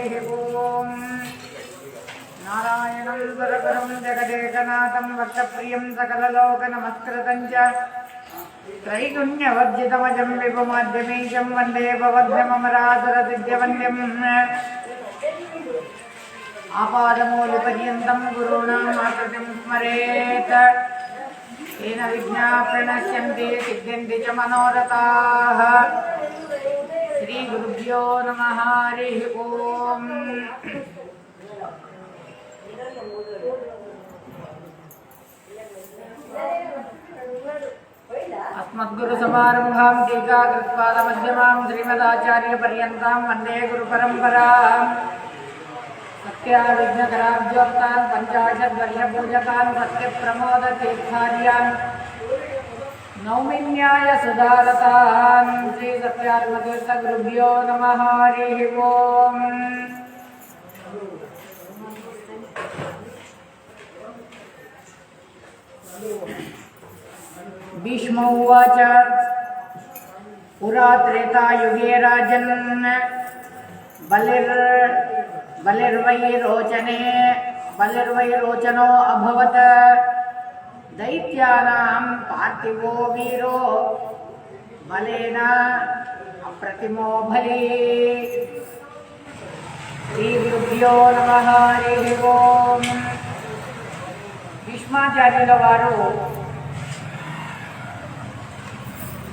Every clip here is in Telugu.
ओम नारायणं वरदं जगदेकनाथं भक्तप्रियं सकललोकनमस्कृतं च त्रैगुण्यवर्जितमजं विभुमाद्यमीशं वन्दे भवद्भ्यमरासुरसिद्ध्यवन्द्यम् आपादमूलपर्यन्तं गुरूणाम् आकृतिं स्मरेत् येन विघ्नाः प्रणश्यन्ति सिद्ध्यन्ति च मनोरथाः। श्री गुरुभ्यो नमः। हरिः ओम्। अस्मद्गुरुसमारम्भां टीकाकृत्पादमध्यमां श्रीमदाचार्यपर्यन्तां वन्दे गुरुपरम्पराम्। सत्याविघ्नकराब्जोक्तान् पञ्चाशद्वर्षपूजकान् सत्यप्रमोदतीर्थार्यान् नौमिन्याय सुधारतान् श्री सत्यात्मतीर्थगुरुभ्यो नमः। हरिः ओम्। भीष्म उवाच पुरा त्रेतायुगे राजन् बलिर्वैरोचनो अभवत् दैत्यानां पार्थिवो वीरो बलेन अप्रतिमो बली। श्रीगुरुभ्यो नमः। हरिः ओम्। భీష్మాచార్యుల వారు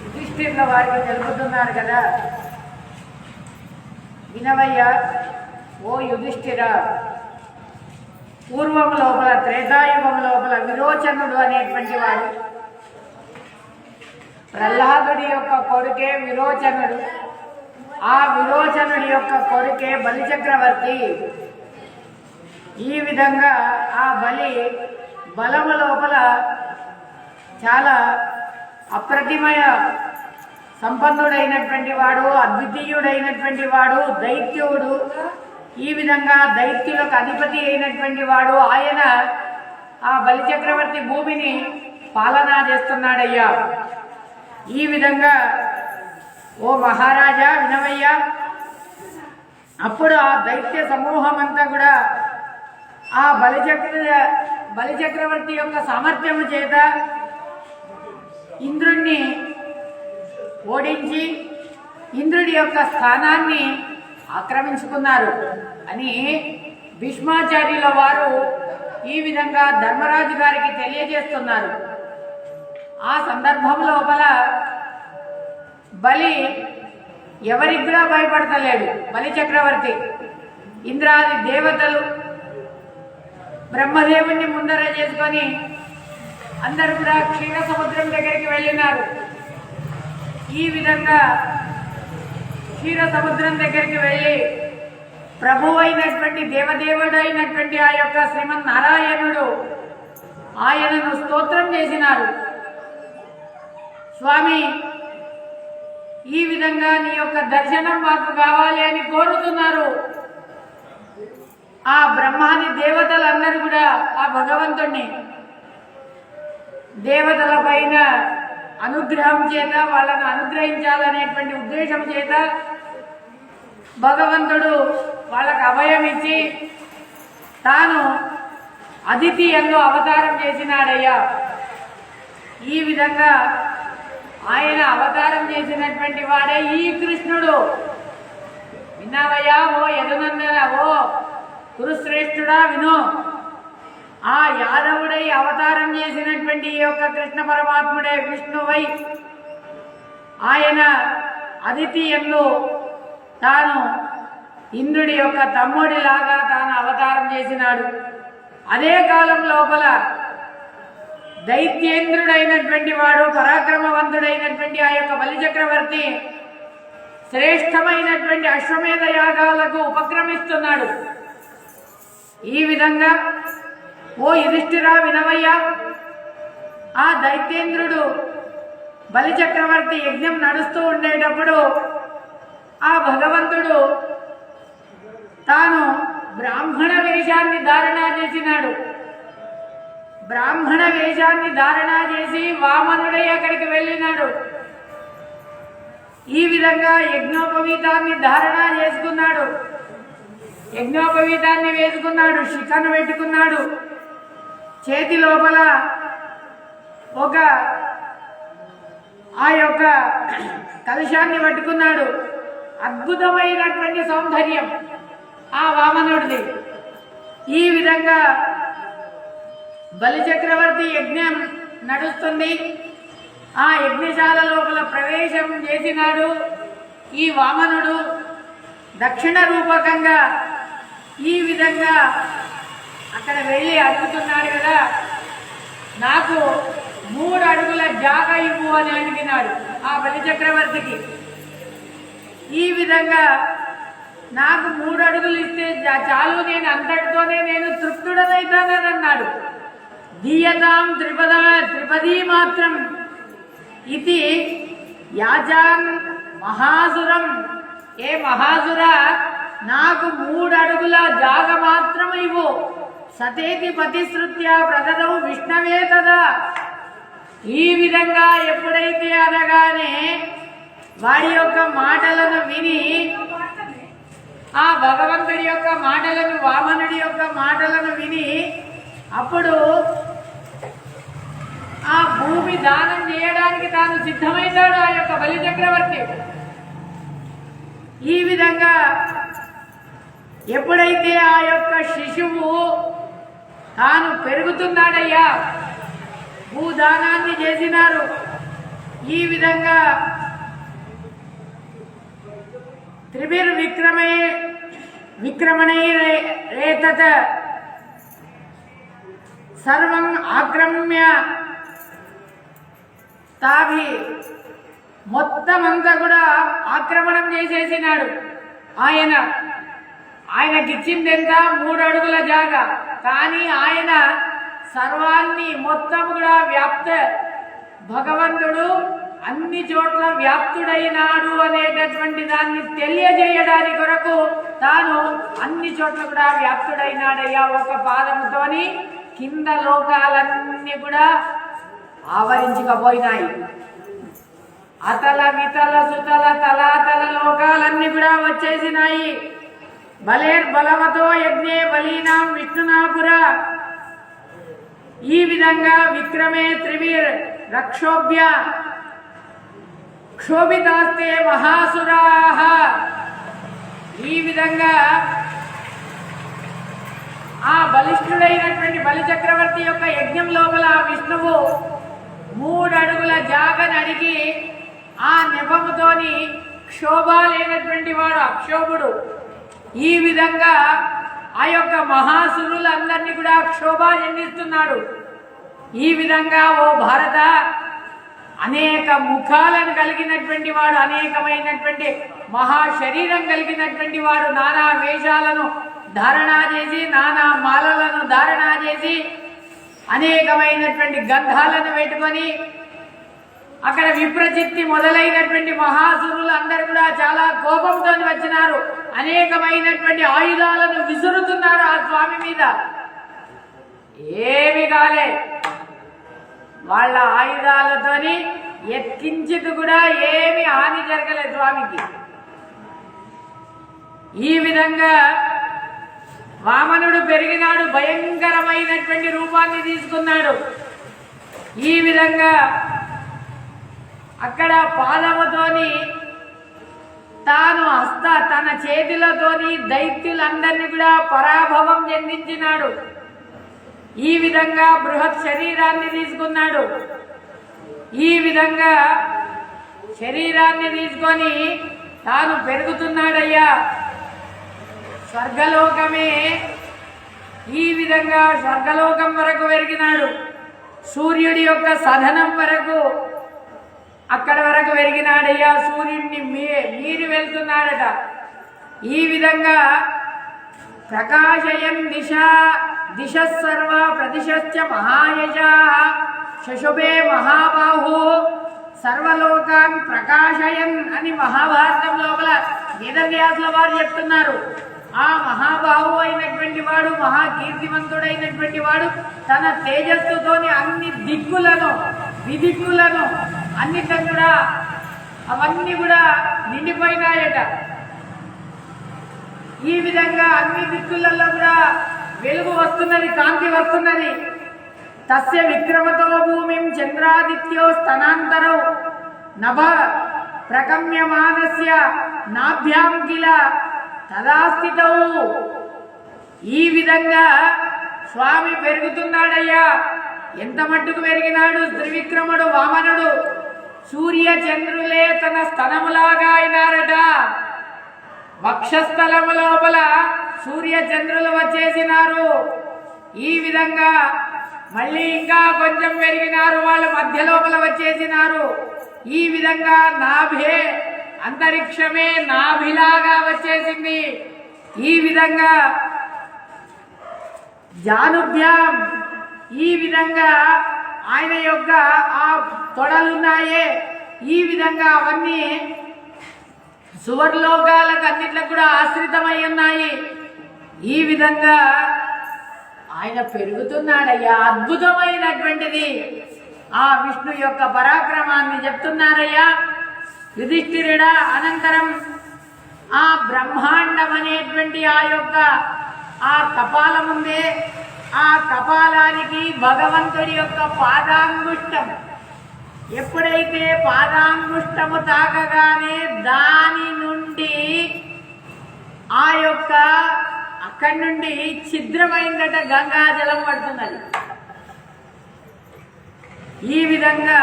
యుధిష్ఠిరుల వారికి తెలుపుతున్నారు కదా, వినవయ్య ఓ యుధిష్ఠిర, పూర్వం లోపల త్రేతాయుగం లోపల విరోచనుడు అనేటువంటి వాడు, ప్రహ్లాదుడి యొక్క కొడుకే విరోచనుడు, ఆ విరోచనుడి యొక్క కొడుకే బలిచక్రవర్తి. ఈ విధంగా ఆ బలి బలము లోపల చాలా అప్రతిమయ సంపన్నుడైనటువంటి వాడు, అద్వితీయుడైనటువంటి వాడు, దైత్యుడు. ఈ విధంగా దైత్యులకు అధిపతి అయినటువంటి వాడు ఆయన. ఆ బలిచక్రవర్తి భూమిని పాలనా చేస్తున్నాడయ్యా. ఈ విధంగా ఓ మహారాజా వినవయ్యా, అప్పుడు ఆ దైత్య సమూహం అంతా కూడా ఆ బలిచక్రవర్తి యొక్క సామర్థ్యము చేత ఇంద్రుణ్ణి ఓడించి ఇంద్రుడి యొక్క స్థానాన్ని ఆక్రమించుకున్నారు అని భీష్మాచార్యుల వారు ఈ విధంగా ధర్మరాజు గారికి తెలియజేస్తున్నారు. ఆ సందర్భం లోపల బలి ఎవరికి కూడా భయపడతలేడు. బలిచక్రవర్తి ఇంద్రాది దేవతలు బ్రహ్మదేవుణ్ణి ముందర చేసుకొని అందరూ కూడా క్షీర సముద్రం దగ్గరికి వెళ్ళినారు. ఈ విధంగా క్షీర సముద్రం దగ్గరికి వెళ్ళి ప్రభు అయినటువంటి దేవదేవుడు అయినటువంటి ఆ యొక్క శ్రీమన్నారాయణుడు ఆయనను స్తోత్రం చేసినారు. స్వామి, ఈ విధంగా నీ యొక్క దర్శనం మాకు కావాలి అని కోరుతున్నారు. ఆ బ్రహ్మాది దేవతలందరూ కూడా ఆ భగవంతుణ్ణి దేవతల పైన అనుగ్రహం చేత వాళ్ళను అనుగ్రహించాలనేటువంటి ఉద్దేశం చేత భగవంతుడు వాళ్ళకు అభయం ఇచ్చి తాను అదితియంలో అవతారం చేసినాడయ్యా. ఈ విధంగా ఆయన అవతారం చేసినటువంటి వాడే ఈ కృష్ణుడు. విన్నావయ్యా ఓ యదునందన, ఓ కురుశ్రేష్ఠుడా విను. ఆ యాదవుడై అవతారం చేసినటువంటి ఈ యొక్క కృష్ణ పరమాత్ముడే విష్ణువై ఆయన అదితియంలో తాను ఇంద్రుడి యొక్క తమ్ముడిలాగా తాను అవతారం చేసినాడు. అదే కాలం లోపల దైత్యేంద్రుడైనటువంటి వాడు, పరాక్రమవంతుడైనటువంటి ఆ యొక్క బలిచక్రవర్తి శ్రేష్టమైనటువంటి అశ్వమేధ యాగాలకు ఉపక్రమిస్తున్నాడు. ఈ విధంగా ఓ యుధిష్ఠిరా వినవయ్యా, ఆ దైత్యేంద్రుడు బలిచక్రవర్తి యజ్ఞం నడుస్తూ ఉండేటప్పుడు ఆ భగవంతుడు తాను బ్రాహ్మణ వేషాన్ని ధారణ చేసినాడు. బ్రాహ్మణ వేషాన్ని ధారణ చేసి వామనుడై అక్కడికి వెళ్ళినాడు. ఈ విధంగా యజ్ఞోపవీతాన్ని ధారణ చేసుకున్నాడు. యజ్ఞోపవీతాన్ని వేసుకున్నాడు, శిఖను పెట్టుకున్నాడు, చేతి లోపల ఒక ఆ యొక్క కలశాన్ని పట్టుకున్నాడు. అద్భుతమైనటువంటి సౌందర్యం ఆ వామనుడిది. ఈ విధంగా బలిచక్రవర్తి యజ్ఞం నడుస్తుంది. ఆ యజ్ఞశాల లోపల ప్రవేశం చేసినాడు ఈ వామనుడు. దక్షిణ రూపకంగా ఈ విధంగా అక్కడ వెళ్ళి అడుగుతున్నాడు కదా, నాకు 3 అడుగుల జాగా ఇవ్వు అని అడిగినాడు ఆ బలిచక్రవర్తికి. ఈ విధంగా నాకు 3 అడుగులు ఇస్తే చాలు, నేను అంతటితోనే నేను తృప్తుడనైతానని అన్నాడు. దీయతాం త్రిపదీ మాత్రం ఇది యాజాన్ మహాసురం. ఏ మహాసుర, నాకు 3 అడుగుల జాగ మాత్రం ఇవ్వు. సతేతి పతిశ్రుత్య ప్రదదౌ విష్ణవే తదా. ఈ విధంగా ఎప్పుడైతే అనగానే వాడి యొక్క మాటలను విని, ఆ భగవంతుడి యొక్క మాటలను, వామనుడి యొక్క మాటలను విని, అప్పుడు ఆ భూమి దానం చేయడానికి తాను సిద్ధమైనాడు ఆ యొక్క బలిచక్రవర్తి. ఈ విధంగా ఎప్పుడైతే ఆ యొక్క శిశువు తాను పెరుగుతున్నాడయ్యా, భూదానాన్ని చేసినారు. ఈ విధంగా విక్రమణైరేతత్ సర్వం ఆక్రమ్య తావి మొత్తం అంతా కూడా ఆక్రమణం చేసేసినాడు. ఆయనకిచ్చింది ఎంత? 3 అడుగుల జాగా. కానీ ఆయన సర్వాన్ని మొత్తం కూడా భగవంతుడు అన్ని చోట్ల వ్యాప్తుడైనాడు అనేటటువంటి దాన్ని తెలియజేయడానికి కొరకు తాను అన్ని చోట్ల కూడా వ్యాప్తుడైనాడయ్యా. ఒక పాదముతోని కింద లోకాలన్నీ కూడా ఆవరించకపోయినాయి. అతల వితల సుతల తలాతల లోకాలన్నీ కూడా వచ్చేసినాయి. బలేర్బలవతో యజ్ఞే బలీనాం విష్ణునాపుర. ఈ విధంగా విక్రమే త్రివీర్ రక్షోభ్య క్షోభితాస్తే మహాసురాః. ఈ విధంగా ఆ బలిష్ఠుడైనటువంటి బలిచక్రవర్తి యొక్క యజ్ఞం లోపల విష్ణువు 3 అడుగుల జాగను అడిగి ఆ నెపముతోని క్షోభ లేనటువంటి వాడు అక్షోభుడు. ఈ విధంగా ఆ యొక్క మహాసురులందరినీ కూడా క్షోభ చెందిస్తున్నాడు. ఈ విధంగా ఓ భారత, అనేక ముఖాలను కలిగినటువంటి వాడు, అనేకమైనటువంటి మహాశరీరం కలిగినటువంటి వాడు, నానా వేషాలను ధారణ చేసి, నానా మాలలను ధారణ చేసి, అనేకమైనటువంటి గంధాలను పెట్టుకొని అక్కడ విప్రచిత్తి మొదలైనటువంటి మహాసురులు అందరూ కూడా చాలా కోపంతో వచ్చినారు. అనేకమైనటువంటి ఆయుధాలను విసురుతున్నారు ఆ స్వామి మీద. ఏమి కాలే, వాళ్ళ ఆయుధాలతోని ఎత్కించితు కూడా ఏమి హాని జరగలేదు స్వామికి. ఈ విధంగా వామనుడు పెరిగినాడు, భయంకరమైనటువంటి రూపాన్ని తీసుకున్నాడు. ఈ విధంగా అక్కడ పాదముతోని తాను తన చేతులతోని దైత్యులందరినీ కూడా పరాభవం చెందించినాడు. ఈ విధంగా బృహత్ శరీరాన్ని తీసుకున్నాడు. ఈ విధంగా శరీరాన్ని తీసుకొని తాను పెరుగుతున్నాడయ్యా. స్వర్గలోకమే ఈ విధంగా స్వర్గలోకం వరకు పెరిగినాడు. సూర్యుడి యొక్క సదనం వరకు అక్కడ వరకు పెరిగినాడయ్యా. సూర్యుడిని మీరి వెళ్తున్నాడట. ఈ విధంగా ప్రకాశయం దిశ సర్వ ప్రదిశశ్చ మహాయజా శశుభే మహాబాహు సర్వలోకాన్ ప్రకాశయన్ అని మహాభారతం లోపల వేదవ్యాసుల వారు చెప్తున్నారు. ఆ మహాబాహు అయినటువంటి వాడు, మహాకీర్తివంతుడైనటువంటి వాడు తన తేజస్సుతోని అన్ని దిక్కులను, విదిక్కులను అన్నిటిని కూడా అవన్నీ కూడా నిండిపోయినాయట. ఈ ఈ విధంగా అన్ని దిక్కులలో కూడా వెలుగు వస్తున్నది, కాంతి వస్తున్నది. తస్య విక్రమతో భూమిం చంద్రాదిత్యో స్తనాంతరౌ నభ ప్రగమ్యమానస్య నాభ్యాం కిల తదాస్థితౌ. ఈ విధంగా స్వామి పెరుగుతున్నాడయ్యా. ఎంత మట్టుకు పెరిగినాడు త్రివిక్రముడు వామనుడు. సూర్య చంద్రులే తన స్తనములాగా అయినారట. వక్షస్థలము లోపల సూర్య చంద్రులు వచ్చేసినారు. ఈ విధంగా మళ్ళీ ఇంకా కొంచెం పెరిగినారు, వాళ్ళు మధ్య లోపల వచ్చేసినారు. ఈ విధంగా నాభే అంతరిక్షమే నాభిలాగా వచ్చేసింది. ఈ విధంగా జానుభ్యాం, ఈ విధంగా ఆయన యొక్క ఆ తొడలున్నాయే, ఈ విధంగా అవన్నీ సువర్లోకాలకు అన్నిట్లకు కూడా ఆశ్రితమై ఉన్నాయి. ఈ విధంగా ఆయన పెరుగుతున్నాడయ్యా. అద్భుతమైనటువంటిది ఆ విష్ణు యొక్క పరాక్రమాన్ని చెప్తున్నారయ్యా యుధిష్ఠిరుడా. అనంతరం ఆ బ్రహ్మాండం అనేటువంటి ఆ యొక్క ఆ కపాలముందే, ఆ కపాలానికి భగవంతుడి యొక్క పాదాంగుష్టం, ఎప్పుడైతే పాదాంగుష్టము తాకగానే దాని నుండి ఆ యొక్క అక్కడి నుండి ఛిద్రమైందట గంగాజలం పడుతున్నది. ఈ విధంగా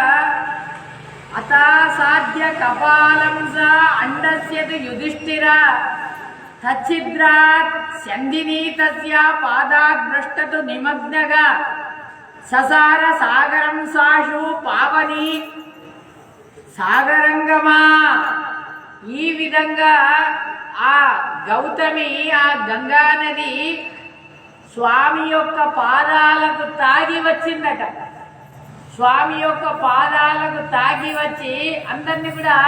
అతాసాధ్య కపాలం స అండస్యతు యుధిష్ఠిర తచ్చిద్రాత్ సంధినీ తస్య పాదాత్ భ్రష్టతు నిమగ్నగా ససార సాగరం సాషు పావని సాగరంగమా. ఈ విధంగా ఆ గౌతమి, ఆ గంగా నది స్వామి యొక్క పాదాలకు తాగి వచ్చిందట. స్వామి యొక్క పాదాలకు తాగి వచ్చి అందరినీ కూడా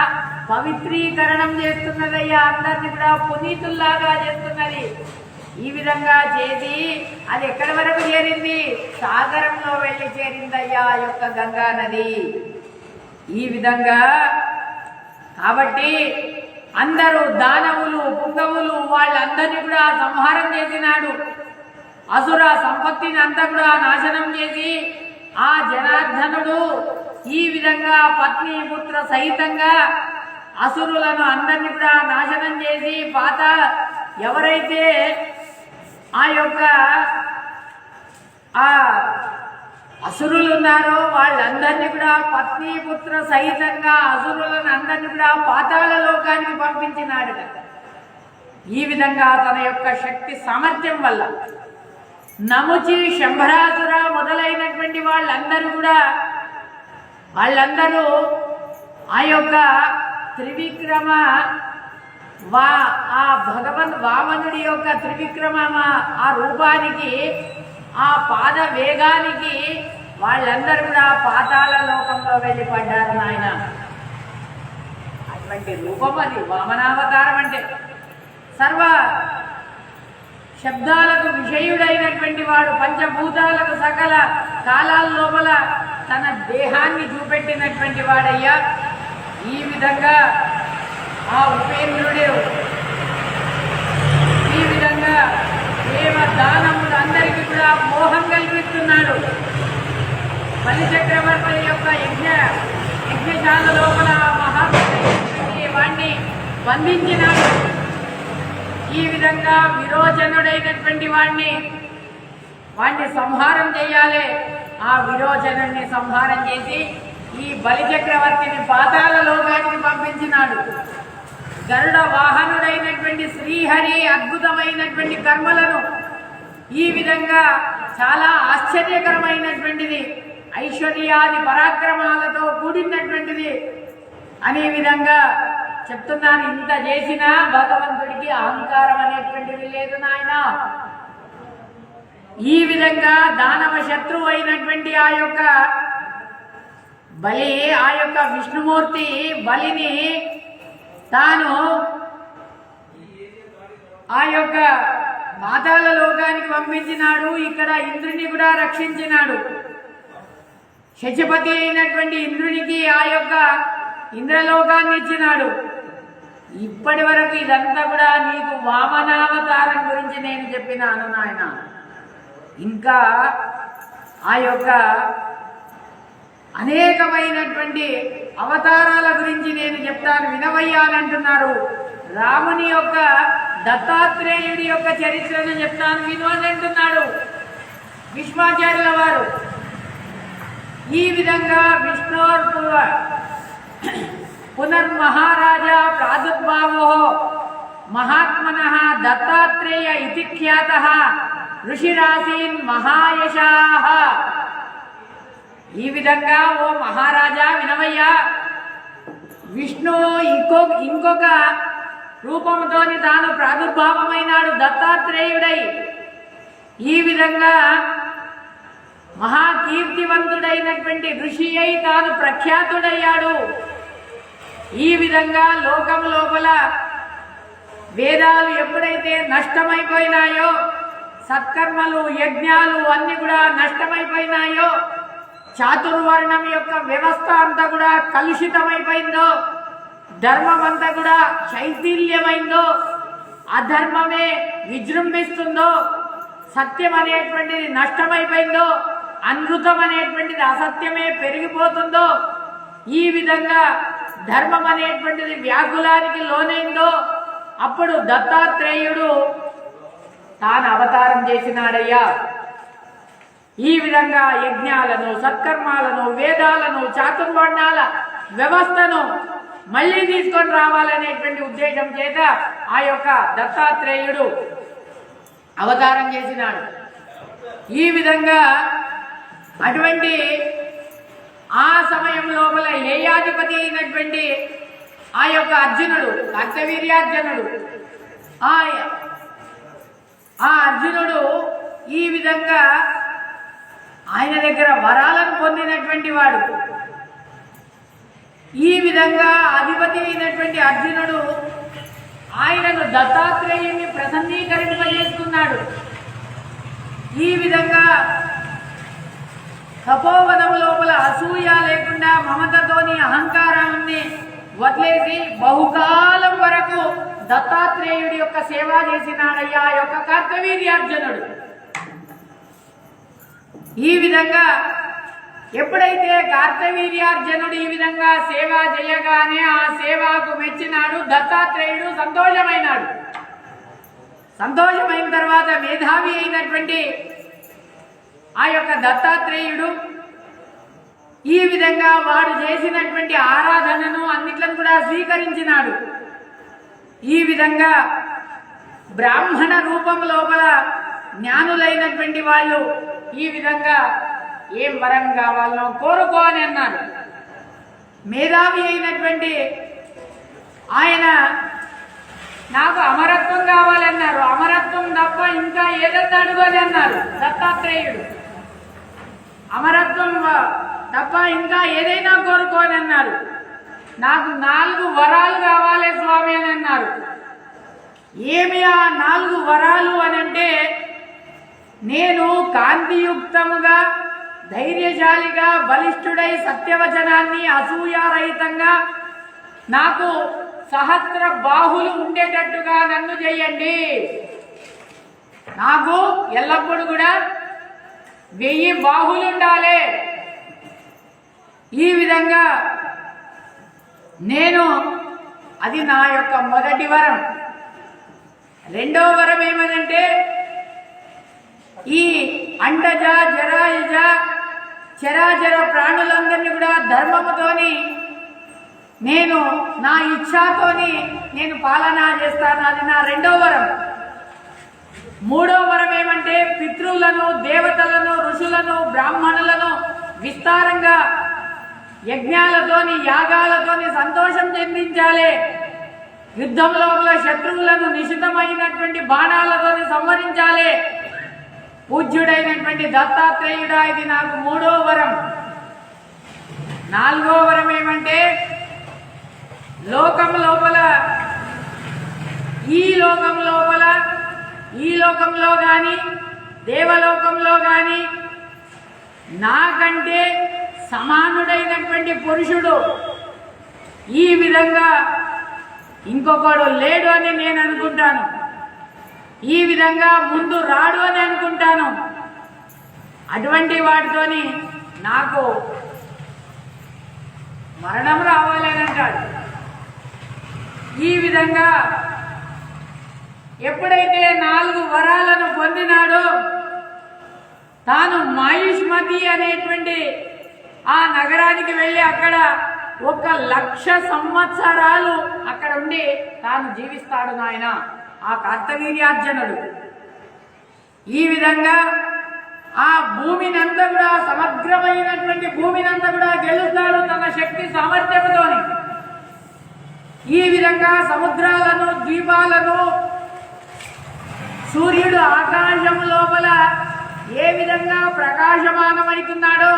పవిత్రీకరణం చేస్తున్నదయ్యా. అందరినీ కూడా పునీతుల్లాగా చేస్తున్నది. ఈ విధంగా చేసి అది ఎక్కడి వరకు చేరింది? సాగరంలో వెళ్ళి చేరిందయ్యా ఆ యొక్క గంగా నది. ఈ విధంగా కాబట్టి అందరూ దానవులు, పుంగవులు వాళ్ళందరినీ కూడా సంహారం చేసినాడు. అసుర సంపత్తిని అంతా కూడా నాశనం చేసి ఆ జనార్దనుడు ఈ విధంగా పత్ని పుత్ర సహితంగా అసురులను అందరినీ కూడా నాశనం చేసి పాత ఎవరైతే ఆ యొక్క ఆ అసురులు ఉన్నారో వాళ్ళందరినీ కూడా పత్ని పుత్ర సహితంగా అసురులను అందరినీ కూడా పాతాళ లోకానికి పంపించినాడు. ఈ విధంగా తన యొక్క శక్తి సామర్థ్యం వల్ల నముచి, శంభరాసుర మొదలైనటువంటి వాళ్ళందరూ ఆ యొక్క త్రివిక్రమ ఆ భగవన్ వామనుడి యొక్క త్రివిక్రమ ఆ రూపానికి, ఆ పాద వేగానికి వాళ్ళందరూ కూడా పాతాళ లోకంలో వెళ్ళి పడ్డారు నాయన. అటువంటి రూపం అది వామనావతారం అంటే. సర్వ శబ్దాలకు విషయుడైనటువంటి వాడు, పంచభూతాలకు సకల కాలాల లోపల తన దేహాన్ని చూపెట్టినటువంటి వాడయ్యా. ఈ విధంగా ఆ ఉపేంద్రుడు ఈ విధంగా దేవ దానములు అందరికీ కూడా మోహం కల్పిస్తున్నాడు. బలిచక్రవర్తి యొక్క యజ్ఞశాల లోపల మహాత్ముడైనటువంటి వాణ్ణి బంధించినాడు. ఈ విధంగా విరోచనుడైనటువంటి వాణ్ణి సంహారం చేయాలి. ఆ విరోచనుడిని సంహారం చేసి ఈ బలిచక్రవర్తిని పాతాళ లోకానికి పంపించినాడు. గరుడ వాహనుడైనటువంటి శ్రీహరి అద్భుతమైనటువంటి కర్మలను ఈ విధంగా చాలా ఆశ్చర్యకరమైనటువంటిది, ఐశ్వర్యాది పరాక్రమాలతో కూడినటువంటిది అనే విధంగా చెప్తున్నాను. ఇంత చేసినా భగవంతుడికి అహంకారం అనేటువంటిది లేదు నాయన. ఈ విధంగా దానవ శత్రువు అయినటువంటి ఆ యొక్క బలి, ఆ యొక్క విష్ణుమూర్తి బలిని తాను ఆ యొక్క పాతాళ లోకానికి పంపించినాడు. ఇక్కడ ఇంద్రుని కూడా రక్షించినాడు. శచపతి అయినటువంటి ఇంద్రునికి ఆ యొక్క ఇంద్రలోకాన్ని ఇచ్చినాడు. ఇప్పటి వరకు ఇదంతా కూడా నీకు వామనావతారం గురించి నేను చెప్పినాను నాయన. ఇంకా ఆ యొక్క అనేకమైనటువంటి అవతారాల గురించి నేను చెప్తాను వినవయ్యా అని అంటున్నారు. రాముని యొక్క దత్తాత్రేయుడి యొక్క చరిత్రను చెప్తాను విను అని అంటున్నాడు విశ్వాచార్యుల వారు. ఈ విధంగా విష్ణోర్పూర్వ పునర్మహారాజా ప్రాదుర్భావో మహాత్మనః దత్తాత్రేయ ఇతి ఖ్యాతః ఋషిరాసీన్ మహాయశాః. ఈ విధంగా ఓ మహారాజా వినవయ్యా, విష్ణు ఇంకొక రూపంతోని తాను ప్రాదుర్భావమైనాడు దత్తాత్రేయుడై. ఈ విధంగా మహాకీర్తివంతుడైనటువంటి ఋషి అయి తాను ప్రఖ్యాతుడయ్యాడు. ఈ విధంగా లోకం లోపల వేదాలు ఎప్పుడైతే నష్టమైపోయినాయో, సత్కర్మలు యజ్ఞాలు అన్ని కూడా నష్టమైపోయినాయో, చాతుర్వర్ణం యొక్క వ్యవస్థ అంతా కూడా కలుషితమైపోయిందో, ధర్మం అంతా కూడా శైథిల్యమైందో, అధర్మమే విజృంభిస్తుందో, సత్యం అనేటువంటిది నష్టమైపోయిందో, అనృతం అనేటువంటిది అసత్యమే పెరిగిపోతుందో, ఈ విధంగా ధర్మం అనేటువంటిది వ్యాకులానికి లోనైందో, అప్పుడు దత్తాత్రేయుడు తాను అవతారం చేసినాడయ్యా. ఈ విధంగా యజ్ఞాలను, సత్కర్మాలను, వేదాలను, చాతుర్వర్ణాల వ్యవస్థను మళ్ళీ తీసుకొని రావాలనేటువంటి ఉద్దేశం చేత ఆ యొక్క దత్తాత్రేయుడు అవతారం చేసినాడు. ఈ విధంగా అటువంటి ఆ సమయం లోపల ఏయాధిపతి అయినటువంటి ఆ యొక్క అర్జునుడు, కార్తవీర్యార్జునుడు, ఆ అర్జునుడు ఈ విధంగా ఆయన దగ్గర వరాలను పొందినటువంటి వాడు. ఈ విధంగా అధిపతి అయినటువంటి అర్జునుడు ఆయనను దత్తాత్రేయుని ప్రసన్నీకరింపజేసుకున్నాడు. ఈ విధంగా తపోవనం లోపల అసూయ లేకుండా మమతతోని అహంకారాన్ని వదిలేసి బహుకాలం వరకు దత్తాత్రేయుడి యొక్క సేవ చేసినాడయ్యా యొక్క కార్తవీర్యార్జునుడు. ఈ విధంగా ఎప్పుడైతే కార్తవీర్యార్జునుడు ఈ విధంగా సేవ చేయగానే ఆ సేవకు మెచ్చినాడు దత్తాత్రేయుడు, సంతోషమైనాడు. సంతోషమైన తర్వాత మేధావి అయినటువంటి ఆ యొక్క దత్తాత్రేయుడు ఈ విధంగా వాడు చేసినటువంటి ఆరాధనను అన్నిట్లను కూడా స్వీకరించినాడు. ఈ విధంగా బ్రాహ్మణ రూపం లోపల జ్ఞానులైనటువంటి వాళ్ళు ఈ విధంగా ఏం వరం కావాలో కోరుకో అని అన్నారు. మేధావి అయినటువంటి ఆయన నాకు అమరత్వం కావాలన్నారు. అమరత్వం తప్ప ఇంకా ఏదన్నా అడుగు అని అన్నారు దత్తాత్రేయుడు. అమరత్వం తప్ప ఇంకా ఏదైనా కోరుకో అని అన్నారు. నాకు 4 వరాలు కావాలి స్వామి అని అన్నారు. ఏమి ఆ 4 వరాలు అని అంటే, నేను కాంతియుక్తముగా, ధైర్యశాలిగా, బలిష్ఠుడై సత్యవచనాన్ని అసూయారహితంగా నాకు సహస్ర బాహులు ఉండేటట్టుగా నన్ను చేయండి. నాకు ఎల్లప్పుడూ కూడా 1000 బాహులు ఉండాలి. ఈ విధంగా నేను, అది నా యొక్క మొదటి వరం. రెండో వరం ఏమనంటే, ఈ అండజ జరాయుజ చరాచర ప్రాణులందరినీ కూడా ధర్మముతోని నేను నా ఇచ్ఛతోని నేను పాలన చేస్తాను. అది నా రెండో వరం. మూడో వరం ఏమంటే, పితృలను, దేవతలను, ఋషులను, బ్రాహ్మణులను విస్తారంగా యజ్ఞాలతోని, యాగాలతోని సంతోషం చెందించాలి. యుద్ధంలో శత్రువులను నిశితమైనటువంటి బాణాలతోని సంహరించాలి. పూజ్యుడైనటువంటి దత్తాత్రేయుడా, ఇది నాకు మూడో వరం. నాలుగో వరం ఏమంటే, లోకం లోపల ఈ లోకంలో కానీ దేవలోకంలో కానీ నాకంటే సమానుడైనటువంటి పురుషుడు ఈ విధంగా ఇంకొకడు లేడు అని నేను అనుకుంటాను. ఈ విధంగా ముందు రాడు అని అనుకుంటాను. అటువంటి వాటితోని నాకు మరణం రావాలని అంటాడు. ఈ విధంగా ఎప్పుడైతే 4 వరాలను పొందినాడో తాను మాయుష్మతి అనేటువంటి ఆ నగరానికి వెళ్ళి అక్కడ 1,00,000 సంవత్సరాలు అక్కడ ఉండి తాను జీవిస్తాడు నాయన ఆ కార్తవీర్యార్జునుడు. ఈ విధంగా ఆ భూమినంతా కూడా సమగ్రమైనటువంటి భూమినంతా కూడా గెలుస్తాడు తన శక్తి సామర్థ్యంతోని. ఈ విధంగా సముద్రాలను ద్వీపాలను సూర్యుడు ఆకాశం లోపల ఏ విధంగా ప్రకాశమానమవుతున్నాడో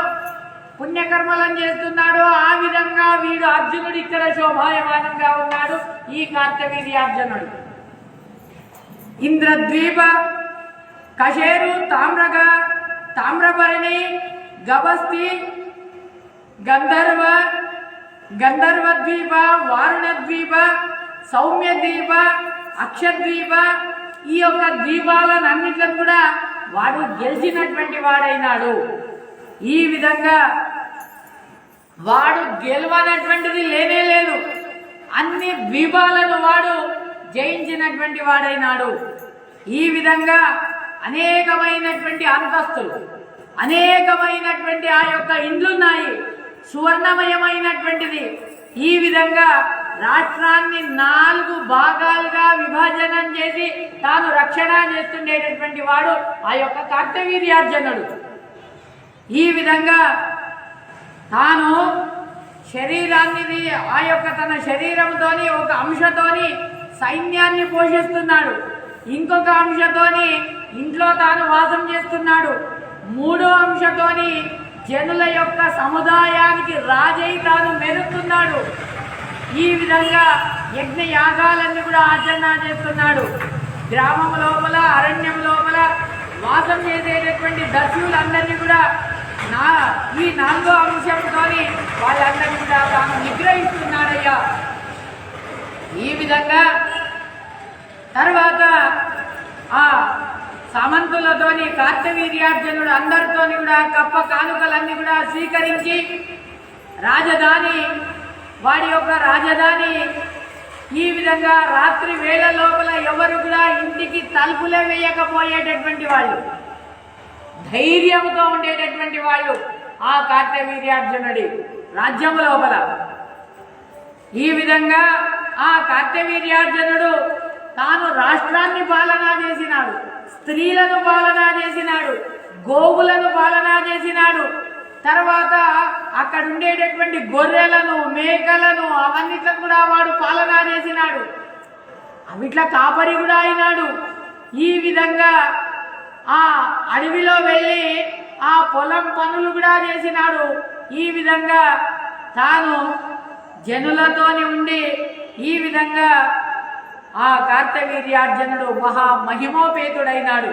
పుణ్యకర్మలను చేస్తున్నాడో ఆ విధంగా వీడు అర్జునుడు ఇక్కడ శోభాయమానంగా ఉన్నాడు ఈ కార్తవీర్యార్జునుడు. ఇంద్రద్వీప కశేరు తామ్రగ తామ్రపర్ణి గభస్తి గంధర్వద్వీప వారుణద్వీప సౌమ్యద్వీప అక్షద్వీప ఈ యొక్క ద్వీపాలన్నింటిని కూడా వాడు గెలిచినటువంటి వాడైనాడు. ఈ విధంగా వాడు గెలవనటువంటిది లేనే లేదు. అన్ని ద్వీపాలను వాడు జయించినటువంటి వాడైనాడు. ఈ విధంగా అనేకమైనటువంటి అంతస్తులు అనేకమైనటువంటి ఆ యొక్క ఇండ్లున్నాయి. సువర్ణమయమైనటువంటిది. ఈ విధంగా రాష్ట్రాన్ని 4 భాగాలుగా విభజనం చేసి తాను రక్షణ చేస్తుండేటటువంటి వాడు ఆ యొక్క కార్తవీర్యార్జునుడు. ఈ విధంగా తాను శరీరాన్ని ఆ యొక్క తన శరీరంతోని ఒక అంశతోని సైన్యాన్ని పోషిస్తున్నాడు. ఇంకొక అంశతోని ఇంట్లో తాను వాసం చేస్తున్నాడు. 3వ అంశతోని జనుల యొక్క సముదాయానికి రాజై తాను మెరుస్తున్నాడు. ఈ విధంగా యజ్ఞ యాగాలన్నీ కూడా ఆచరణ చేస్తున్నాడు. గ్రామం లోపల అరణ్యం లోపల వాసం చేసేటటువంటి దస్యులందరినీ కూడా ఈ 4వ అంశంతో వాళ్ళందరినీ కూడా తాను నిగ్రహిస్తున్నాడయ్యా. ఈ విధంగా తర్వాత ఆ సామంతులతోని కార్తవీర్యార్జునుడు అందరితోని కూడా కప్ప కానుకలన్నీ కూడా స్వీకరించి రాజధాని వాడి యొక్క రాజధాని ఈ విధంగా రాత్రి వేళ లోపల ఎవరు కూడా ఇంటికి తలుపులే వేయకపోయేటటువంటి వాళ్ళు, ధైర్యంతో ఉండేటటువంటి వాళ్ళు ఆ కార్తవీర్యార్జునుడి రాజ్యం లోపల. ఈ విధంగా ఆ కార్తవీర్యార్జునుడు తాను రాష్ట్రాన్ని పాలనా చేసినాడు, స్త్రీలను పాలనా చేసినాడు, గోవులను పాలనా చేసినాడు. తర్వాత అక్కడ ఉండేటటువంటి గొర్రెలను మేకలను అవన్నిట్లను కూడా వాడు పాలనా చేసినాడు. అవిట్లా కాపరి కూడా అయినాడు. ఈ విధంగా ఆ అడవిలో వెళ్ళి ఆ పొలం పనులు కూడా చేసినాడు. ఈ విధంగా తాను జనులతోని ఉండి ఈ విధంగా ఆ కార్తవీర్యార్జునుడు మహామహిమోపేతుడైనాడు.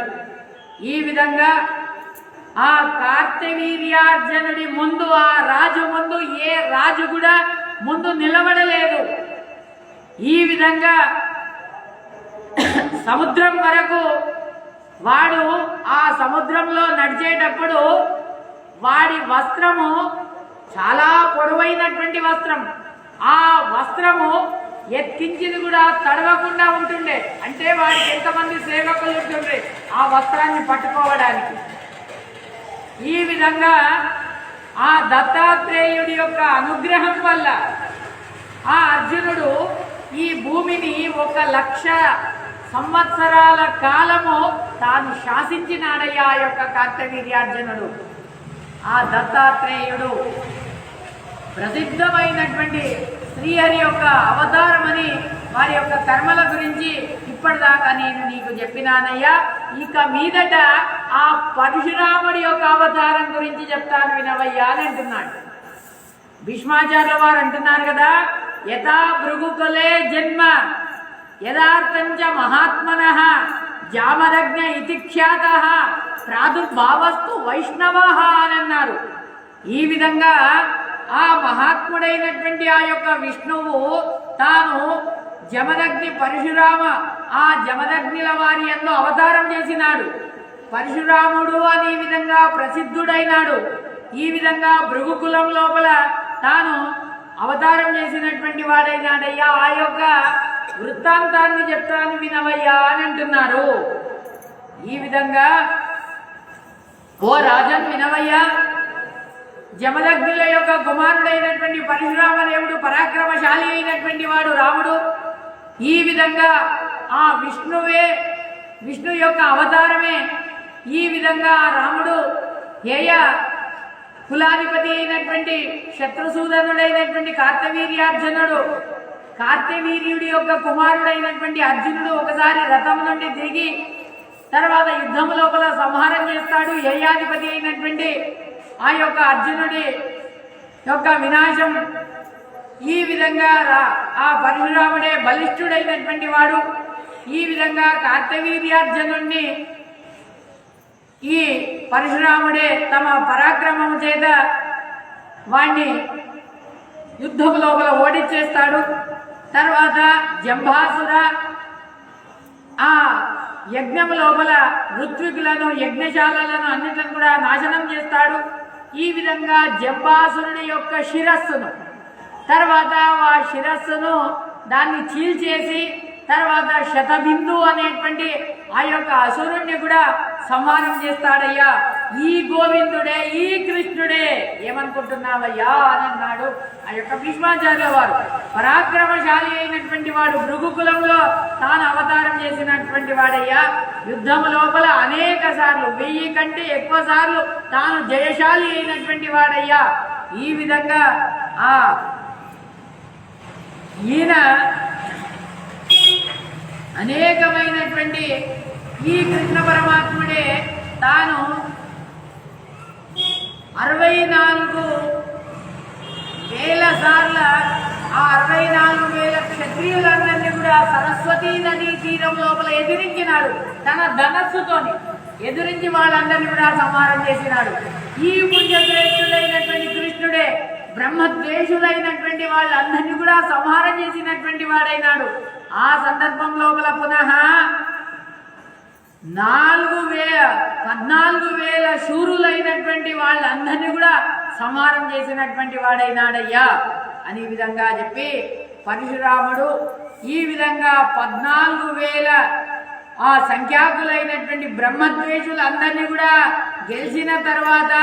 ఈ విధంగా ఆ కార్తవీర్యార్జునుడి ముందు ఆ రాజు ముందు ఏ రాజు కూడా ముందు నిలబడలేదు. ఈ విధంగా సముద్రం వరకు వాడు ఆ సముద్రంలో నడిచేటప్పుడు వాడి వస్త్రము చాలా పొడవైనటువంటి వస్త్రం. ఆ వస్త్రము ఎత్తించింది కూడా తడవకుండా ఉంటుండే. అంటే వాడికి ఎంతమంది సేవకులు ఉంటుండే ఆ వస్త్రాన్ని పట్టుకోవడానికి. ఈ విధంగా ఆ దత్తాత్రేయుడి యొక్క అనుగ్రహం వల్ల ఆ అర్జునుడు ఈ భూమిని 1,00,000 సంవత్సరాల కాలము తాను శాసించినాడయ్యా ఆ యొక్క కార్తవీర్యార్జునుడు. ఆ దత్తాత్రేయుడు ప్రసిద్ధమైనటువంటి శ్రీహరి యొక్క అవతారమని వారి యొక్క కర్మల గురించి ఇప్పటిదాకా నేను నీకు చెప్పినానయ్యా. ఇక మీదట ఆ పరశురాముడి యొక్క అవతారం గురించి చెప్తాను వినవయ్యా అని అంటున్నాడు. భీష్మాచార్యుల వారు అంటున్నారు కదా, యథా భృగుకులే జన్మ యథార్థంచ మహాత్మనః జామదగ్న ఇతి ఖ్యాతః ప్రాదుర్భావస్తు వైష్ణవః అని అన్నారు. ఈ విధంగా ఆ మహాత్ముడైనటువంటి ఆ యొక్క విష్ణువు తాను జమదగ్ని పరశురామ ఆ జమదగ్నిల వారి యందు అవతారం చేసినాడు. పరశురాముడు అని విధంగా ప్రసిద్ధుడైనాడు. ఈ విధంగా భృగుకులం లోపల తాను అవతారం చేసినటువంటి వాడైనాడయ్యా. ఆ యొక్క వృత్తాంతాన్ని చెప్తాను వినవయ్యా అని అంటున్నారు. ఈ విధంగా ఓ రాజన్ వినవయ్యా, జమదగ్నుల యొక్క కుమారుడైనటువంటి పరశురామదేవుడు పరాక్రమశాలి అయినటువంటి వాడు రాముడు. ఈ విధంగా ఆ విష్ణు యొక్క అవతారమే ఈ విధంగా రాముడు ఏయ కులాధిపతి అయినటువంటి శత్రుసూదనుడైనటువంటి కార్తవీర్యుడి యొక్క కుమారుడైనటువంటి అర్జునుడు ఒకసారి రథం నుండి దిగి తర్వాత యుద్ధం లోపల సంహారం చేస్తాడు. ఏయాధిపతి అయినటువంటి ఆ యొక్క అర్జునుడి యొక్క వినాశం. ఈ విధంగా ఆ పరశురాముడే బలిష్ఠుడైనటువంటి వాడు. ఈ విధంగా కార్తవీర్యార్జునుడిని ఈ పరశురాముడే తమ పరాక్రమం చేత వాణ్ణి యుద్ధం లోపల ఓడించేస్తాడు. తర్వాత జంభాసుర ఆ యజ్ఞం లోపల ఋత్వికులను యజ్ఞశాలలను అన్నిటిని కూడా నాశనం చేస్తాడు. ఈ విధంగా జంబాసురుడి యొక్క శిరస్సును తర్వాత ఆ శిరస్సును దాన్ని చీల్చేసి తర్వాత శతబిందు అనేటువంటి ఆ యొక్క అసురుణ్ణి కూడా సంహారం చేస్తాడయ్యా. ఈ గోవిందుడే ఈ కృష్ణుడే ఏమనుకుంటున్నావయ్యా అని అన్నాడు ఆ యొక్క భీష్మాచార్యుల వారు. పరాక్రమశాలి అయినటువంటి వాడు, భృగుకులంలో తాను అవతారం చేసినటువంటి వాడయ్యా. యుద్ధం లోపల అనేక సార్లు 1000 కంటే ఎక్కువ సార్లు తాను జయశాలి అయినటువంటి వాడయ్యా. ఈ విధంగా ఈయన అనేకమైనటువంటి ఈ కృష్ణ పరమాత్ముడే తాను 64,000 సార్ల ఆ 64,000 క్షత్రియులందరినీ కూడా సరస్వతీ నదీ తీరం లోపల ఎదిరించినాడు. తన ధనస్సుతోని ఎదిరించి వాళ్ళందరినీ కూడా సంహారం చేసినాడు. ఈ పుణ్యశ్రేష్ఠుడైనటువంటి కృష్ణుడే బ్రహ్మద్వేషులైనటువంటి వాళ్ళందరినీ కూడా సంహారం చేసినటువంటి వాడైనాడు. ఆ సందర్భం లోపల పునః 14,000 శూరులైనటువంటి వాళ్ళందరినీ కూడా సంహారం చేసినటువంటి వాడైనాడయ్యా అని విధంగా చెప్పి పరశురాముడు ఈ విధంగా 14,000 ఆ సంఖ్యాకులైనటువంటి బ్రహ్మద్వేషులందరినీ కూడా గెలిచిన తర్వాత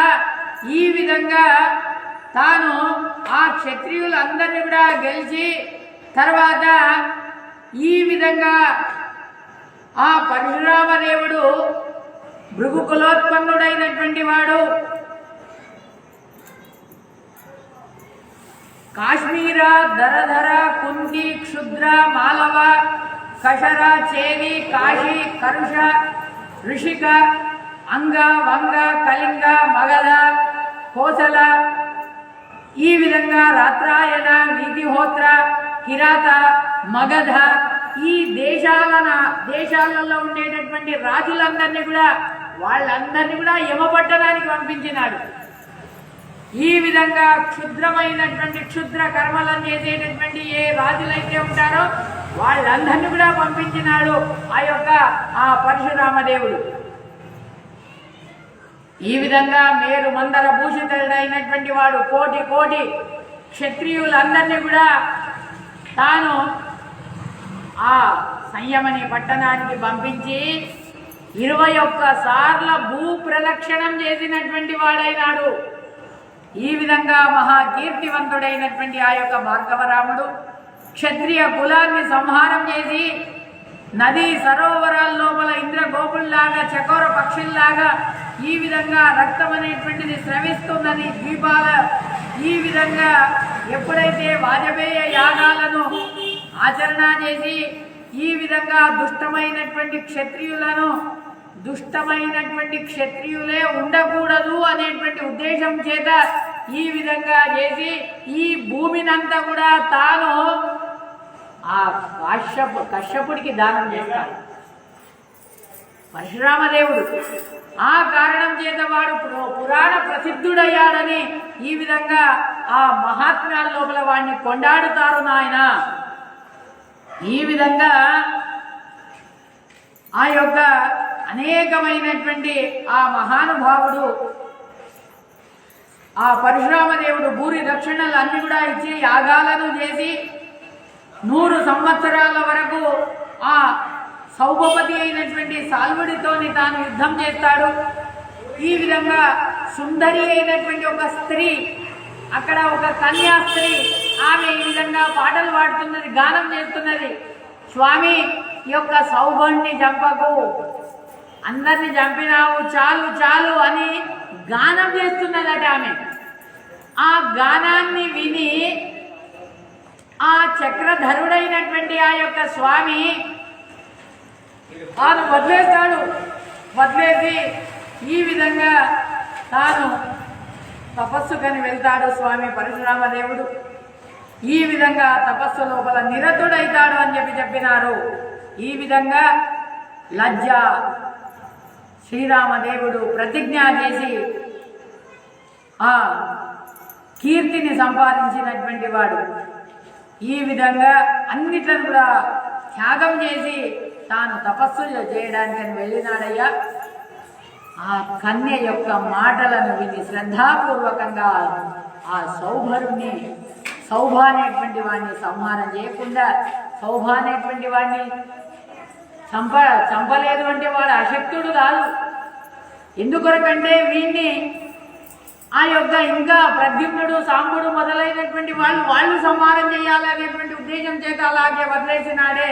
ఈ విధంగా తాను ఆ క్షత్రియులందరినీ కూడా గెలిచి తర్వాత ఈ విధంగా ఆ పరశురామదేవుడు భృగుకులోత్పన్నుడైనటువంటి వాడు. కాశ్మీర, దరధర, కుంతి, క్షుద్ర, మాలవ, కషర, చేది, కాశీ, కరుష, ఋషిక, అంగ, వంగ, కళింగ, మగధ, కోసల, ఈ విధంగా రాత్రాయణ, వీతిహోత్ర, కిరాత, మగధ, ఈ దేశాలలో ఉండేటటువంటి రాజులందరినీ కూడా వాళ్ళందరినీ కూడా యమపట్టణానికి పంపించినాడు. ఈ విధంగా క్షుద్రమైనటువంటి క్షుద్ర కర్మలను చేసేటటువంటి ఏ రాజులైతే ఉంటారో వాళ్ళందరినీ కూడా పంపించినాడు ఆ పరశురామదేవుడు. ఈ విధంగా మేరు మందర భూషితుడైనటువంటి వాడు కోటి క్షత్రియులందరినీ కూడా తాను ఆ సంయమని పట్టణానికి పంపించి 21 సార్ల భూ ప్రదక్షిణం చేసినటువంటి వాడైనాడు. ఈ విధంగా మహాకీర్తివంతుడైనటువంటి ఆ యొక్క భార్గవరాముడు క్షత్రియ కులాన్ని సంహారం చేసి నదీ సరోవరాల లోపల ఇంద్రగోపుల్లాగా చకోర పక్షుల్లాగా ఈ విధంగా రక్తం అనేటువంటిది స్రవిస్తున్నది ద్వీపాల. ఈ విధంగా ఎప్పుడైతే వాజపేయ యాగాలను ఆచరణ చేసి ఈ విధంగా దుష్టమైనటువంటి క్షత్రియులే ఉండకూడదు అనేటువంటి ఉద్దేశం చేత ఈ విధంగా చేసి ఈ భూమినంతా కూడా తాను ఆ కశ్యపుడికి దానం చేస్తాడు పరశురామదేవుడు. ఆ కారణం చేత వాడు పురాణ ప్రసిద్ధుడయ్యాడని ఈ విధంగా ఆ మహాత్మ్యాల లోపల వాడిని కొండాడుతారు నాయన. ఈ విధంగా ఆ యొక్క అనేకమైనటువంటి ఆ మహానుభావుడు ఆ పరశురామదేవుడు భూరి దక్షిణలు అన్ని కూడా ఇచ్చి యాగాలను చేసి 100 సంవత్సరాల వరకు ఆ సౌభపతి అయినటువంటి సాల్వుడితోని తాను యుద్ధం చేస్తాడు. ఈ విధంగా సుందరి అయినటువంటి ఒక స్త్రీ, అక్కడ ఒక కన్యా స్త్రీ, ఆమె ఈ విధంగా పాటలు పాడుతున్నది, గానం చేస్తున్నది. స్వామి, ఈ యొక్క సౌభాన్ని చంపకు, అందరిని చంపినావు, చాలు చాలు అని గానం చేస్తున్నదట ఆమె. ఆ గానాన్ని విని ఆ చక్రధరుడైనటువంటి ఆ యొక్క స్వామి తాను వదిలేస్తాడు. వదిలేసి ఈ విధంగా తాను తపస్సుకని వెళ్తాడు స్వామి పరశురామదేవుడు. ఈ విధంగా తపస్సు లోపల నిరతుడైతాడు అని చెప్పినారు. ఈ విధంగా లజ్జ శ్రీరామదేవుడు ప్రతిజ్ఞ చేసి ఆ కీర్తిని సంపాదించినటువంటి వాడు. ఈ విధంగా అన్నిట్లను కూడా త్యాగం చేసి తాను తపస్సు చేయడానికి వెళ్ళినాడయ్యా. ఆ కన్య యొక్క మాటలను విని శ్రద్ధాపూర్వకంగా ఆ సౌభ అనేటువంటి వాడిని సంహారం చేయకుండా, సౌభ అనేటువంటి వాడిని చంపలేదు అంటే వాడు అశక్తుడు కాదు. ఎందుకొరకంటే వీడిని ఆ యొక్క ఇంకా ప్రద్యుమ్నుడు, సాంబుడు మొదలైనటువంటి వాళ్ళు సంహారం చేయాలనేటువంటి ఉద్దేశం చేత అలాగే వదిలేసినాడే.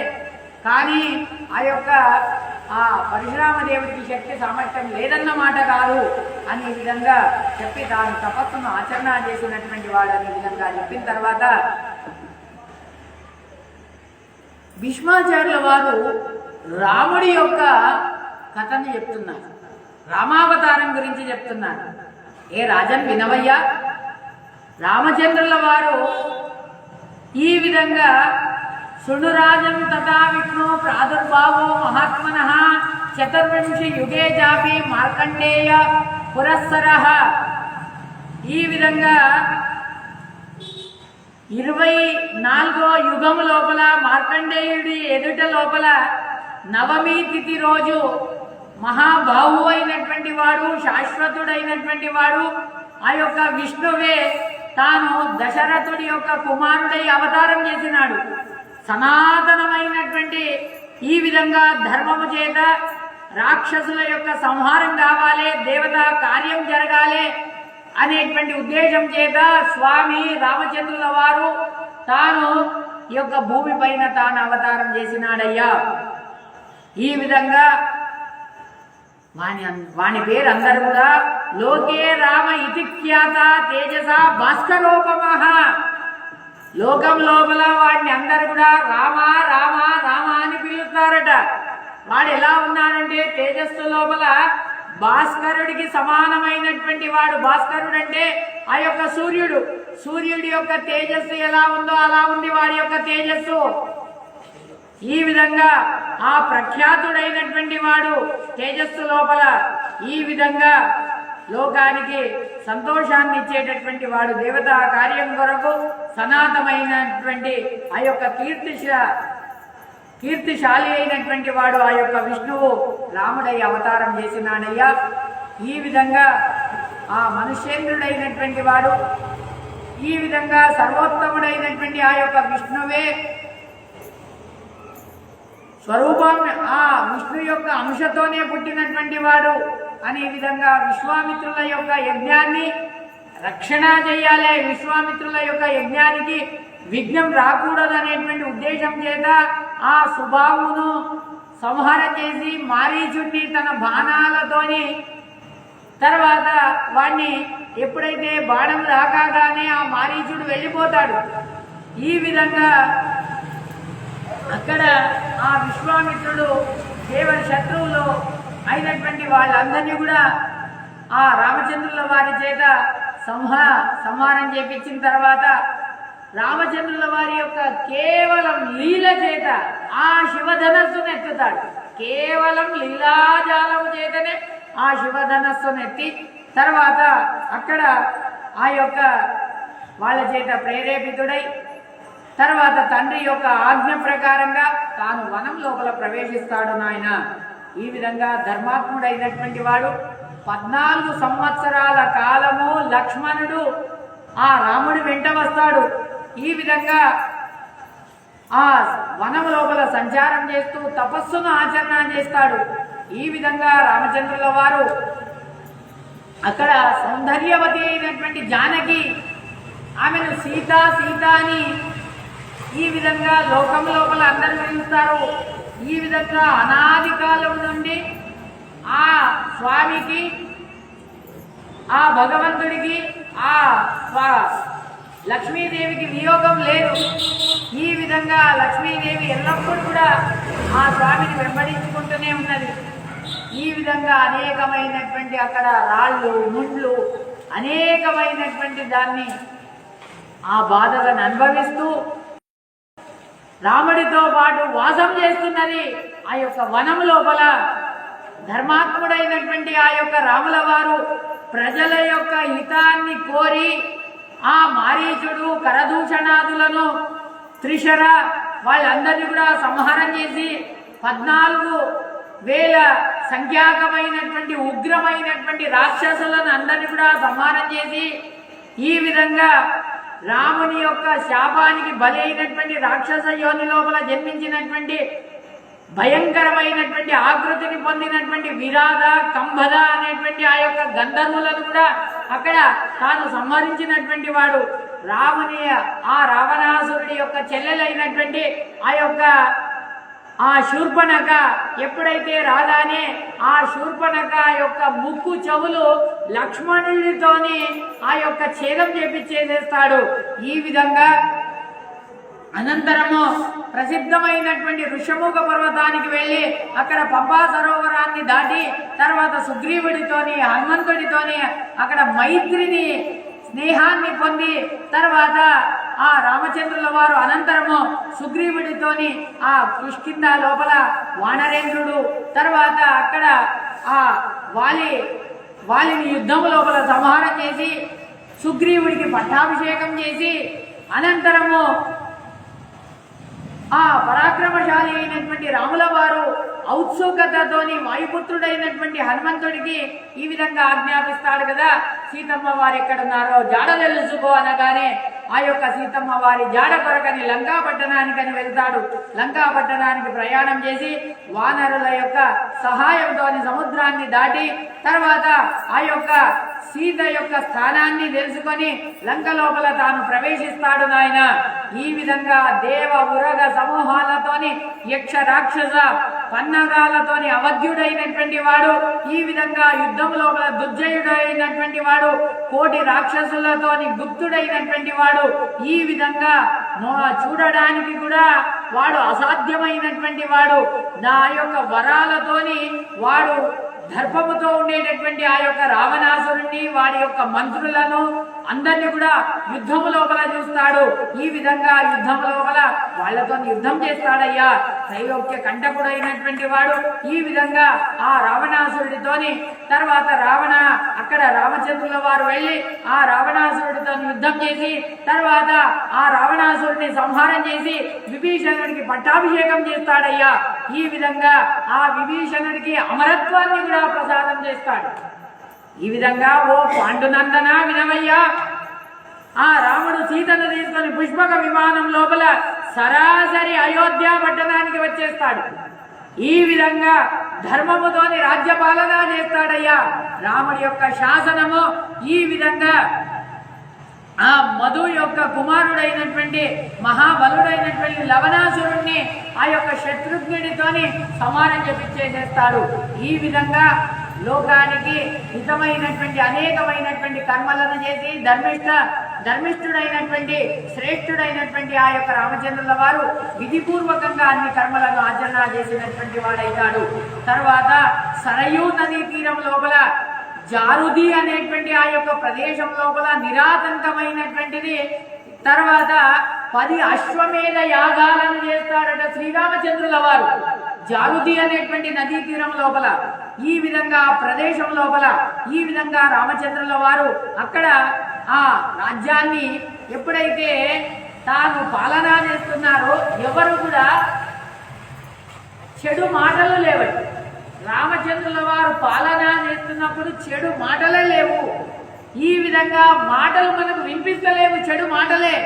కానీ ఆ యొక్క ఆ పరశురామదేవుడికి శక్తి సామర్థ్యం లేదన్నమాట కాదు అనే విధంగా చెప్పి తాను తపస్సును ఆచరణ చేసినటువంటి వాడు అనే విధంగా చెప్పిన తర్వాత భీష్మాచార్యుల వారు రాముడి యొక్క కథను చెప్తున్నారు, రామావతారం గురించి చెప్తున్నారు. ఏ రాజన్ వినవయ్యా, రామచంద్రుల వారు ఈ విధంగా శృణురాజం తథా విష్ణు ప్రాదుర్భావో మహాత్మనః చతుర్వింశి యుగే జాపి మార్కండేయ పురస్సరః. ఈ విధంగా 24వ యుగము లోపల మార్కండేయుడి ఎదుట లోపల నవమి తిథి రోజు మహాబాహు అయినటువంటి వాడు, శాశ్వతుడైనటువంటి వాడు ఆ యొక్క విష్ణువే తాను దశరథుడి యొక్క కుమారుడై అవతారం చేసినాడు. సనాతనమైనటువంటి ఈ విధంగా ధర్మము చేత రాక్షసుల యొక్క సంహారం కావాలి, దేవతా కార్యం జరగాలి అనేటువంటి ఉద్దేశం చేత స్వామి రామచంద్రుల వారు తాను ఈ యొక్క భూమి పైన తాను అవతారం చేసినాడయ్యా. ఈ విధంగా వాని పేరు అందరూ కూడా లోకే రామ ఇతి ఖ్యాత తేజస భాస్కరోపమః. లోకం లోపల వాడిని అందరు కూడా రామ రామ రామ అని పిలుస్తారట. వాడు ఎలా ఉన్నాడంటే తేజస్సు లోపల భాస్కరుడికి సమానమైనటువంటి వాడు. భాస్కరుడు అంటే ఆ యొక్క సూర్యుడి యొక్క తేజస్సు ఎలా ఉందో అలా ఉంది వాడి యొక్క తేజస్సు. ఈ విధంగా ఆ ప్రఖ్యాతుడైనటువంటి వాడు తేజస్సు లోపల ఈ విధంగా లోకానికి సంతోషాన్ని ఇచ్చేటటువంటి వాడు. దేవతా కార్యం కొరకు సనాతనమైనటువంటి ఆ యొక్క కీర్తిశాలి అయినటువంటి వాడు ఆ యొక్క విష్ణువు రాముడై అవతారం చేసినాడయ్యా. ఈ విధంగా ఆ మనుష్యేంద్రుడైనటువంటి వాడు, ఈ విధంగా సర్వోత్తముడైనటువంటి ఆ యొక్క విష్ణువే స్వరూపం ఆ విష్ణు యొక్క అంశతోనే పుట్టినటువంటి వాడు అనే విధంగా విశ్వామిత్రుల యొక్క యజ్ఞాన్ని రక్షణ చేయాలి, విశ్వామిత్రుల యొక్క యజ్ఞానికి విఘ్నం రాకూడదనేటువంటి ఉద్దేశం చేత ఆ సుబాహును సంహారం చేసి మారీచుడిని తన బాణాలతోని తర్వాత వాడిని ఎప్పుడైతే బాణం రాగానే ఆ మారీచుడు వెళ్ళిపోతాడు. ఈ విధంగా అక్కడ ఆ విశ్వామిత్రుడు కేవల శత్రువులు అయినటువంటి వాళ్ళందరినీ కూడా ఆ రామచంద్రుల వారి చేత సంహారం చేపించిన తర్వాత రామచంద్రుల వారి యొక్క కేవలం లీల చేత ఆ శివధనస్సును ఎత్తుతాడు. కేవలం లీలాజాలము చేతనే ఆ శివధనస్సును ఎత్తి తర్వాత అక్కడ ఆ యొక్క వాళ్ళ చేత ప్రేరేపితుడై తర్వాత తండ్రి యొక్క ఆజ్ఞ ప్రకారంగా తాను వనం లోపల ప్రవేశిస్తాడు నాయన. ఈ విధంగా ధర్మాత్ముడైనటువంటి వాడు 14 సంవత్సరాల కాలము లక్ష్మణుడు ఆ రాముడి వెంట వస్తాడు. ఈ విధంగా ఆ వనం లోపల సంచారం చేస్తూ తపస్సును ఆచరణ చేస్తాడు. ఈ విధంగా రామచంద్రుల వారు అక్కడ సౌందర్యవతి అయినటువంటి జానకి ఆమెను సీత సీత అని ఈ విధంగా లోకం లోపల అందరూ పిలుస్తారు. ఈ విధంగా అనాది కాలం నుండి ఆ స్వామికి ఆ భగవంతుడికి ఆ లక్ష్మీదేవికి వియోగం లేదు. ఈ విధంగా లక్ష్మీదేవి ఎల్లప్పుడూ కూడా ఆ స్వామిని వెంబడించుకుంటూనే ఉన్నది. ఈ విధంగా అనేకమైనటువంటి అక్కడ రాళ్ళు ముండ్లు అనేకమైనటువంటి దాన్ని ఆ బాధలను అనుభవిస్తూ రాముడితో పాటు వాసం చేస్తున్నది ఆ యొక్క వనం లోపల. ధర్మాత్ముడైనటువంటి ఆ యొక్క రాముల వారు ప్రజల యొక్క హితాన్ని కోరి ఆ మారీచుడు కరదూషణాదులను త్రిశర వాళ్ళందరినీ కూడా సంహారం చేసి 14,000 సంఖ్యాకమైనటువంటి ఉగ్రమైనటువంటి రాక్షసులను అందరినీ కూడా సంహారం చేసి ఈ విధంగా రాముని యొక్క శాపానికి బలి అయినటువంటి రాక్షస యోని లోపల జన్మించినటువంటి భయంకరమైనటువంటి ఆకృతిని పొందినటువంటి విరాధ కంభద అనేటువంటి ఆ యొక్క గంధర్వులను కూడా అక్కడ తాను సంహరించినటువంటి వాడు. రాముని ఆ రావణాసురుడి యొక్క చెల్లెలైనటువంటి ఆ యొక్క ఆ శూర్పణఖ ఎప్పుడైతే రాగానే ఆ శూర్పణఖ యొక్క ముక్కు చెవులు లక్ష్మణుడితోని ఆ యొక్క ఛేదం చేపించేసేస్తాడు. ఈ విధంగా అనంతరము ప్రసిద్ధమైనటువంటి ఋషముఖ పర్వతానికి వెళ్ళి అక్కడ పంపా సరోవరాన్ని దాటి తర్వాత సుగ్రీవుడితోని హనుమంతుడితోని అక్కడ మైత్రిని స్నేహాన్ని పొంది తర్వాత ఆ రామచంద్రుల వారు అనంతరము సుగ్రీవుడితోని ఆ కిష్కింద లోపల వానరేంద్రుడు తర్వాత అక్కడ ఆ వాలిని యుద్ధం లోపల సంహారం చేసి సుగ్రీవుడికి పట్టాభిషేకం చేసి అనంతరము ఆ పరాక్రమశాలి అయినటువంటి రాముల వారు ఔత్సుకతతోని వాయుపుత్రుడైనటువంటి హనుమంతుడికి ఈ విధంగా ఆజ్ఞాపిస్తాడు కదా, సీతమ్మ వారు ఎక్కడున్నారో జాడ తెలుసుకో అనగానే ఆ యొక్క సీతమ్మ వారి జాడ కొరకని లంకా పట్టణానికని వెళ్తాడు. లంకా పట్టణానికి ప్రయాణం చేసి వానరుల యొక్క సహాయంతో సముద్రాన్ని దాటి తర్వాత ఆ యొక్క సీత యొక్క స్థానాన్ని తెలుసుకొని లంక లోపల తాను ప్రవేశిస్తాడు నాయన. ఈ విధంగా దేవ ఉరగ సమూహాలతోని యక్ష రాక్షస పన్నగాలతోని అవధ్యుడైనటువంటి వాడు, ఈ విధంగా యుద్ధం లోపల దుర్జయుడైనటువంటి వాడు, కోటి రాక్షసులతోని గుప్తుడైనటువంటి వాడు, ఈ విధంగా చూడడానికి కూడా వాడు అసాధ్యమైనటువంటి వాడు. నా యొక్క వరాలతోని వాడు దర్పముతో ఉండేటటువంటి ఆ యొక్క రావణాసురుణ్ణి వాడి యొక్క మంత్రులను అందరినీ కూడా యుద్ధము లోపల చూస్తాడు. ఈ విధంగా యుద్ధము లోపల వాళ్లతో యుద్ధం చేస్తాడయ్యా. త్రైలోక్య కంటకుడైనటువంటి వాడు ఈ విధంగా ఆ రావణాసురుడితోని తర్వాత అక్కడ రామచంద్రుల వారు వెళ్ళి ఆ రావణాసురుడితో యుద్ధం చేసి తర్వాత ఆ రావణాసురుడిని సంహారం చేసి విభీషణుడికి పట్టాభిషేకం చేస్తాడయ్యా. ఈ విధంగా ఆ విభీషణుడికి అమరత్వాన్ని కూడా ప్రసాదం చేస్తాడు. ఈ విధంగా ఓ పాండునందన వినవయ్యా, ఆ రాముడు సీతను తీసుకొని పుష్పక విమానం లోపల సరాసరి అయోధ్య పట్టణానికి వచ్చేస్తాడు. ఈ విధంగా ధర్మముతోని రాజ్యపాలన చేస్తాడయ్యా. రాముడి యొక్క శాసనము ఈ విధంగా ఆ మధు యొక్క కుమారుడైనటువంటి మహాబలుడైనటువంటి లవణాసురుణ్ణి ఆ యొక్క శత్రుఘ్నుడితోని సమానం చేపించేసేస్తాడు. ఈ విధంగా లోకానికి హితమైనటువంటి అనేకమైనటువంటి కర్మలను చేసి ధర్మిష్ఠుడైనటువంటి శ్రేష్ఠుడైనటువంటి ఆ యొక్క రామచంద్రుల వారు విధిపూర్వకంగా అన్ని కర్మలను ఆచరణ చేసినటువంటి వాడైతాడు. తర్వాత సరయూ నదీ తీరం లోపల జారుది అనేటువంటి ఆ యొక్క ప్రదేశం లోపల నిరాతంకమైనటువంటిది. తర్వాత 10 అశ్వమేధ యాగాలను చేస్తాడట శ్రీరామచంద్రుల వారు జారుది అనేటువంటి నదీ తీరం లోపల. ఈ విధంగా ప్రదేశం లోపల ఈ విధంగా రామచంద్రుల వారు అక్కడ ఆ రాజ్యాన్ని ఎప్పుడైతే తాను పాలన చేస్తున్నారో ఎవరు కూడా చెడు మాటలు లేవండి. రామచంద్రుల వారు పాలన చేస్తున్నప్పుడు చెడు మాటలే లేవు. ఈ విధంగా మాటలు మనకు వినిపిస్తలేవు, చెడు మాటలే.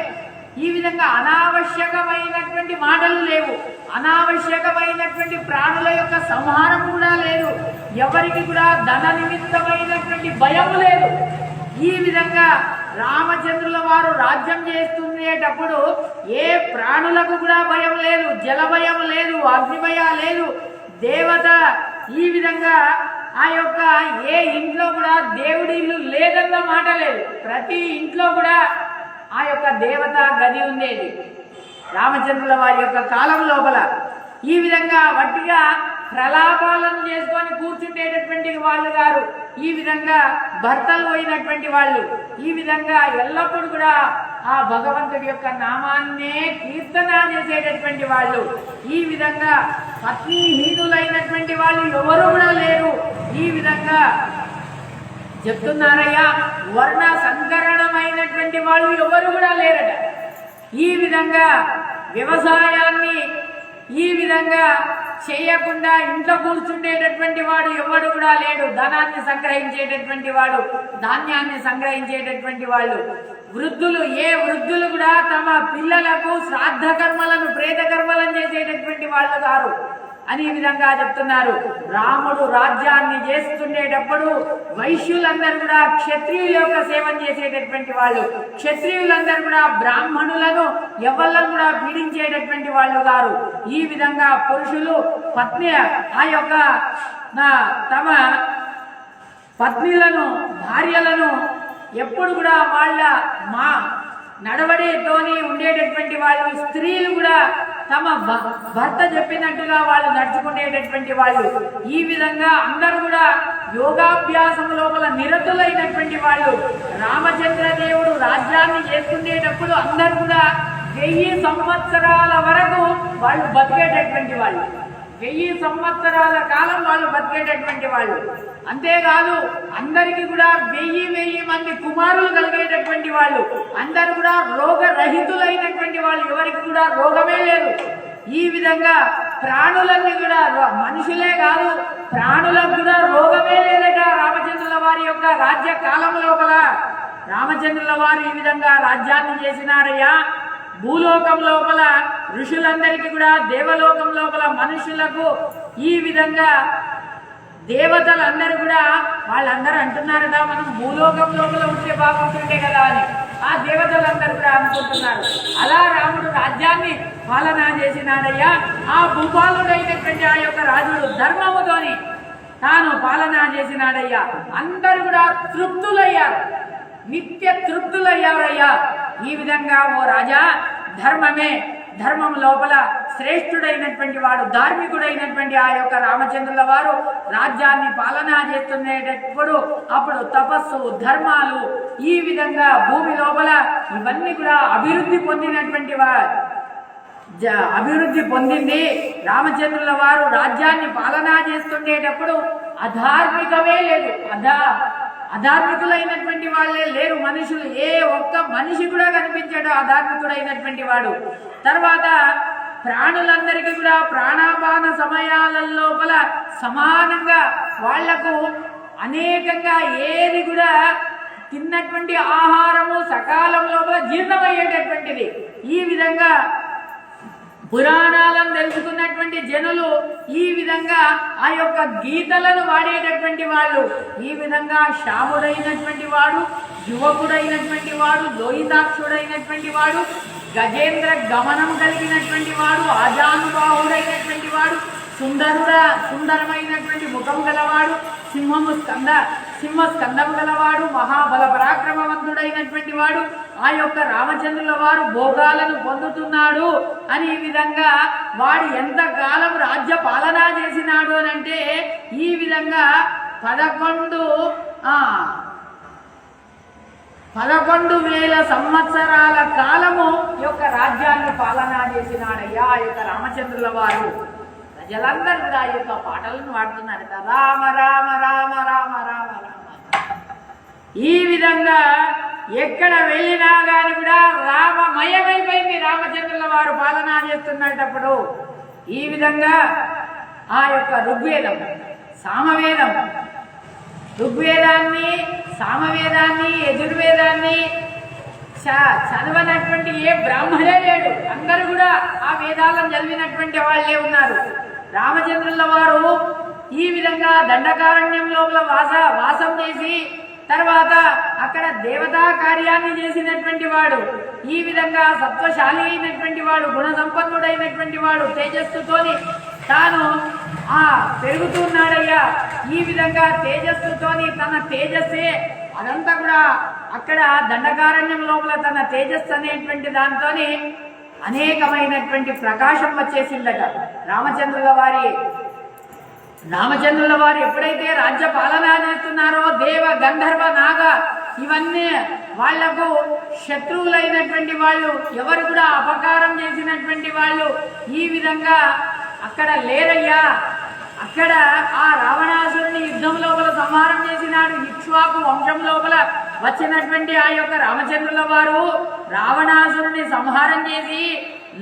ఈ విధంగా అనావశ్యకమైనటువంటి మాటలు లేవు, అనావశ్యకమైనటువంటి ప్రాణుల యొక్క సంహారం కూడా లేదు, ఎవరికి కూడా ధన నిమిత్తమైనటువంటి భయం లేదు. ఈ విధంగా రామచంద్రుల వారు రాజ్యం చేస్తుండేటప్పుడు ఏ ప్రాణులకు కూడా భయం లేదు, జల భయం లేదు, అగ్నిభయ లేదు, దేవత. ఈ విధంగా ఆ యొక్క ఏ ఇంట్లో కూడా దేవుడి ఇల్లు లేదన్న మాట లేదు. ప్రతి ఇంట్లో కూడా ఆ యొక్క దేవత గది ఉండేది రామచంద్రుల వారి యొక్క కాలం లోపల. ఈ విధంగా వట్టిగా ప్రలాపాలను చేసుకొని కూర్చుండేటటువంటి వాళ్ళు గారు, ఈ విధంగా భర్తలు పోయినటువంటి వాళ్ళు, ఈ విధంగా ఎల్లప్పుడూ కూడా ఆ భగవంతుడి యొక్క నామాన్నే కీర్తన చేసేటటువంటి వాళ్ళు. ఈ విధంగా పత్నీహీనులైనటువంటి వాళ్ళు ఎవరు కూడా లేరు. ఈ విధంగా చెప్తున్నారయ్యా, వర్ణ సంకరణమైనటువంటి వాళ్ళు ఎవరు కూడా లేరట. ఈ విధంగా వ్యవసాయాన్ని ఈ విధంగా చేయకుండా ఇంట్లో కూర్చుండేటటువంటి వాడు ఎవడు కూడా లేడు. ధనాన్ని సంగ్రహించేటటువంటి వాడు, ధాన్యాన్ని సంగ్రహించేటటువంటి వాళ్ళు, వృద్ధులు, ఏ వృద్ధులు కూడా తమ పిల్లలకు శ్రాద్ధ కర్మలను, ప్రేత కర్మలను చేసేటటువంటి వాళ్ళు కారు అని ఈ విధంగా చెప్తున్నారు. రాముడు రాజ్యాన్ని చేస్తుండేటప్పుడు వైశ్యులందరూ కూడా క్షత్రియుల యొక్క సేవం చేసేటటువంటి వాళ్ళు, క్షత్రియులందరూ కూడా బ్రాహ్మణులను ఎవళ్ళను కూడా పీడించేటటువంటి వాళ్ళు కారు. ఈ విధంగా పురుషులు పత్ని ఆ యొక్క తమ పత్నిలను, భార్యలను ఎప్పుడు కూడా వాళ్ళ నడవడితోని ఉండేటటువంటి వాళ్ళు, స్త్రీలు కూడా తమ భర్త చెప్పినట్టుగా వాళ్ళు నడుచుకునేటటువంటి వాళ్ళు. ఈ విధంగా అందరూ కూడా యోగాభ్యాసం లోపల నిరతులైనటువంటి వాళ్ళు. రామచంద్ర దేవుడు రాజ్యాన్ని చేస్తుండేటప్పుడు అందరూ కూడా 1000 సంవత్సరాల వరకు వాళ్ళు బతికేటటువంటి వాళ్ళు, 1000 సంవత్సరాల కాలం వాళ్ళు బతికేటటువంటి వాళ్ళు. అంతేకాదు అందరికీ కూడా 1000 మంది కుమారులు కలిగేటటువంటి వాళ్ళు, అందరూ కూడా రోగరహితులైనటువంటి వాళ్ళు, ఎవరికి కూడా రోగమే లేదు. ఈ విధంగా ప్రాణులన్నీ కూడా, మనుషులే కాదు ప్రాణులకు కూడా రోగమే లేదట రామచంద్రుల వారి యొక్క రాజ్య కాలం లోపల. రామచంద్రుల వారు ఈ విధంగా రాజ్యాన్ని చేసినారయ్యా. భూలోకం లోపల ఋషులందరికీ కూడా, దేవలోకం లోపల మనుషులకు, ఈ విధంగా దేవతలందరూ కూడా వాళ్ళందరూ అంటున్నారట, మనం భూలోకం లోపల ఉంటే బాగుంటుండే కదా అని ఆ దేవతలందరూ కూడా అనుకుంటున్నారు. అలా రాముడు రాజ్యాన్ని పాలన చేసినాడయ్యా. ఆ భూపాలుడైనటువంటి ఆ యొక్క రాజుడు ధర్మముతోని తాను పాలన చేసినాడయ్యా. అందరూ కూడా తృప్తులయ్యారు, నిత్య తృప్తులయ్యారయ్యా. ఈ విధంగా ఓ రాజా, ధర్మం లోపల శ్రేష్ఠుడైనటువంటి వాడు, ధార్మికుడైనటువంటి ఆ యొక్క రామచంద్రుల వారు రాజ్యాన్ని పాలన చేస్తున్నప్పుడు అప్పుడు తపస్సు, ధర్మాలు, ఈ విధంగా భూమి లోపల ఇవన్నీ కూడా అభివృద్ధి పొందింది. రామచంద్రుల వారు రాజ్యాన్ని పాలన చేస్తుండేటప్పుడు అధార్మికమే లేదు, అధార్మికులైనటువంటి వాళ్ళే లేరు మనుషులు. ఏ ఒక్క మనిషి కూడా కనిపించాడు అధార్మికుడైనటువంటి వాడు. తర్వాత ప్రాణులందరికీ కూడా ప్రాణాపాన సమయాల లోపల సమానంగా వాళ్లకు అనేకంగా ఏది కూడా తిన్నటువంటి ఆహారము సకాలం లోపల జీర్ణమయ్యేటటువంటిది. ఈ విధంగా పురాణాలను తెలుసుకున్నటువంటి జనులు ఈ విధంగా ఆ యొక్క గీతలను వాడేటటువంటి వాళ్ళు. ఈ విధంగా శ్యాముడైనటువంటి వాడు, యువకుడైనటువంటి వాడు, లోహితాక్షుడైనటువంటి వాడు, గజేంద్ర గమనం కలిగినటువంటి వాడు, ఆజానుబాహుడైనటువంటి వాడు, సుందరమైనటువంటి ముఖం గలవాడు, సింహస్కందం గలవాడు, మహాబల పరాక్రమవంతుడైనటువంటి వాడు, ఆ యొక్క రామచంద్రుల వారు భోగాలను పొందుతున్నాడు అని ఈ విధంగా వాడు ఎంతకాలం రాజ్య పాలన చేసినాడు అని అంటే ఈ విధంగా 11,000 సంవత్సరాల కాలము యొక్క రాజ్యాన్ని పాలన చేసినాడయ్యా ఆ యొక్క రామచంద్రుల వారు. ప్రజలందరూ కూడా ఆ యొక్క పాటలను వాడుతున్నారు, రామ రామ రామ రామ రామ రామ. ఈ విధంగా ఎక్కడ వెళ్ళినా గాని కూడా రామమయమైపోయింది. రామచంద్రుల వారు పాలన చేస్తున్నప్పుడు ఈ విధంగా ఆ యొక్క ఋగ్వేదం సామవేదం, ఋగ్వేదాన్ని సామవేదాన్ని యజుర్వేదాన్ని చదవనటువంటి ఏ బ్రాహ్మణే లేడు. అందరూ కూడా ఆ వేదాలను చదివినటువంటి వాళ్ళే ఉన్నారు. రామచంద్రుల వారు ఈ విధంగా దండకారణ్యం లోపల వాసం చేసి తర్వాత అక్కడ దేవతా కార్యాన్ని చేసినటువంటి వాడు, ఈ విధంగా సత్వశాలి అయినటువంటి వాడు, గుణ సంపన్నుడైనటువంటి వాడు, తేజస్సుతోని తాను పెరుగుతున్నాడయ్యా. ఈ విధంగా తేజస్సుతోని తన తేజస్సే అదంతా కూడా అక్కడ దండకారణ్యం లోపల తన తేజస్సు అనేటువంటి దాంతోని అనేకమైనటువంటి ప్రకాశం వచ్చేసిందట. రామచంద్రుల వారు ఎప్పుడైతే రాజ్య పాలన చేస్తున్నారో దేవ గంధర్వ నాగ ఇవన్నీ వాళ్లకు శత్రువులైనటువంటి వాళ్ళు, ఎవరు కూడా అపకారం చేసినటువంటి వాళ్ళు ఈ విధంగా అక్కడ లేరయ్యా. అక్కడ ఆ రావణాసురుని యుద్ధం లోపల సంహారం చేసినాడు. ఇక్ష్వాకు వంశం లోపల వచ్చినటువంటి ఆ యొక్క రామచంద్రుల వారు రావణాసురుని సంహారం చేసి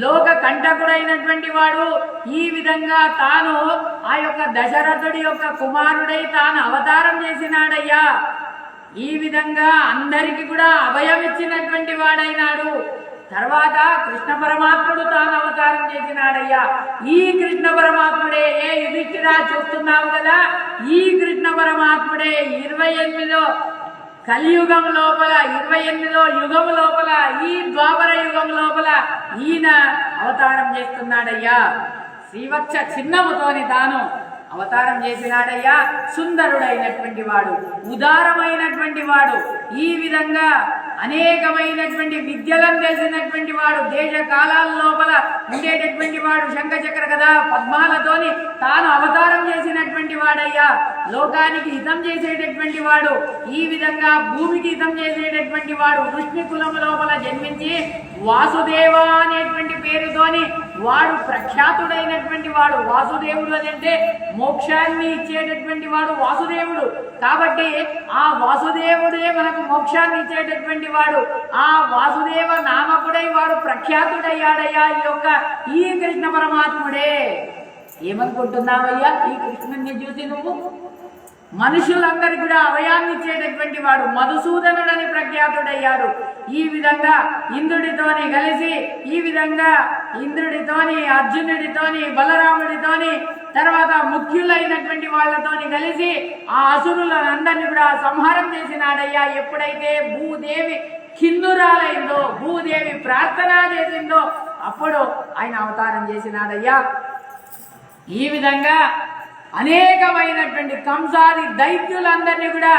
లోక కంటకుడైనటువంటి వాడు ఈ విధంగా తాను ఆ యొక్క దశరథుడి యొక్క కుమారుడై తాను అవతారం చేసినాడయ్యా. ఈ విధంగా అందరికి కూడా అభయం ఇచ్చినటువంటి వాడైనాడు. తర్వాత కృష్ణ పరమాత్ముడు తాను అవతారం చేసినాడయ్యా. ఈ కృష్ణ పరమాత్ముడే ఏ యుధిష్ఠిరా చూస్తున్నావు కదా, ఈ కృష్ణ పరమాత్ముడే 28లో కలియుగం లోపల 28లో యుగం లోపల ఈ ద్వాపర యుగం లోపల ఈయన అవతారం చేస్తున్నాడయ్యా. శ్రీవత్స చిన్నముతోని తాను అవతారం చేసినాడయ్యా. సుందరుడైనటువంటి వాడు, ఉదారమైనటువంటి వాడు, ఈ విధంగా అనేకమైనటువంటి విద్యలను తెలిసినటువంటి వాడు, దేశ కాలాల లోపల ఉండేటటువంటి వాడు, శంఖచక్ర కదా పద్మాలతోని తాను అవతారం చేసినటువంటి వాడయ్యా. లోకానికి హితం చేసేటటువంటి వాడు, ఈ విధంగా భూమికి హితం చేసేటటువంటి వాడు. వృష్ణి కులం లోపల జన్మించి వాసుదేవ అనేటువంటి పేరుతోని వాడు ప్రఖ్యాతుడైనటువంటి వాడు. వాసుదేవుడు అని అంటే మోక్షాన్ని ఇచ్చేటటువంటి వాడు వాసుదేవుడు. కాబట్టి ఆ వాసుదేవుడే మనకు మోక్షాన్ని ఇచ్చేటటువంటి వాడు. ఆ వాసుదేవ నామకుడై వాడు ప్రఖ్యాతుడయ్యాడయ్యా. ఈ కృష్ణ పరమాత్ముడే. ఏమనుకుంటున్నావయ్యా ఈ కృష్ణుని చూసి నువ్వు? మనుషులందరికీ కూడా అభయాన్ని ఇచ్చేటటువంటి వాడు మధుసూదనుడని ప్రఖ్యాతుడయ్యాడు. ఈ విధంగా ఇంద్రుడితోని కలిసి, ఈ విధంగా ఇంద్రుడితోని, అర్జునుడితోని, బలరాముడితోని, తర్వాత ముఖ్యులైనటువంటి వాళ్ళతోని కలిసి ఆ అసురులందరినీ కూడా సంహారం చేసినాడయ్యా. ఎప్పుడైతే భూదేవి కిందురాలైందో, భూదేవి ప్రార్థన చేసిందో అప్పుడు ఆయన అవతారం చేసినాడయ్యా. ఈ విధంగా అనేకమైనటువంటి కంసాది దైత్యులందరినీ కూడా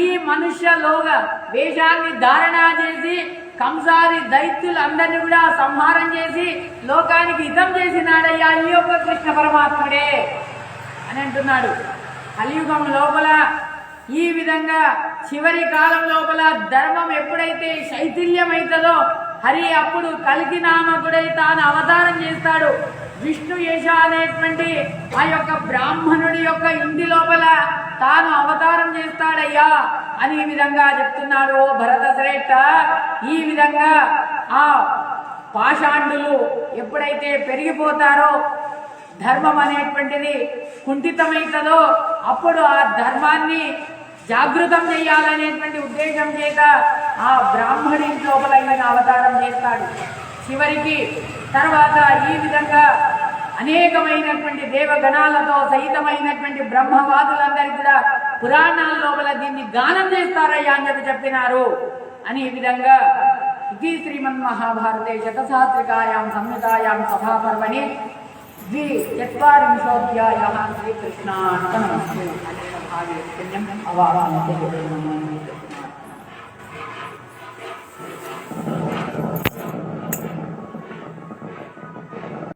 ఈ మనుష్యలోక వేషాన్ని ధారణ చేసి కంసాది దైత్యులందరినీ కూడా సంహారం చేసి లోకానికి హితం చేసినాడయ్యా ఈ యొక్క కృష్ణ పరమాత్ముడే అని అంటున్నాడు. కలియుగం లోపల ఈ విధంగా చివరి కాలం లోపల ధర్మం ఎప్పుడైతే శైథిల్యమైతుందో హరి అప్పుడు కల్కి నామకుడై తాను అవతారం చేస్తాడు. విష్ణు యశ అనేటువంటి ఆ యొక్క బ్రాహ్మణుడి యొక్క ఇంటి లోపల తాను అవతారం చేస్తాడయ్యా అని ఈ విధంగా చెప్తున్నాడు భరత శ్రేష్ఠ. ఈ విధంగా ఆ పాషాండులు ఎప్పుడైతే పెరిగిపోతారో, ధర్మం అనేటువంటిది కుంఠితమైతుందో అప్పుడు ఆ ధర్మాన్ని జాగృతం చేయాలనేటువంటి ఉద్దేశం చేత ఆ బ్రాహ్మణి లోపల అవతారం చేస్తాడు. చివరికి తర్వాత ఈ విధంగా అనేకమైనటువంటి దేవగణాలతో సహితమైనటువంటి బ్రహ్మవాదులందరికీ కూడా పురాణాల లోపల దీన్ని గానం చేస్తారయ్యా అని చెప్పినారు అని ఈ విధంగా ఇది శ్రీమన్మహాభారతే శతసహస్రికాయాం సంహితాయాం సభాపర్వణి 24వ శ్రీకృష్ణార్పణమస్తు.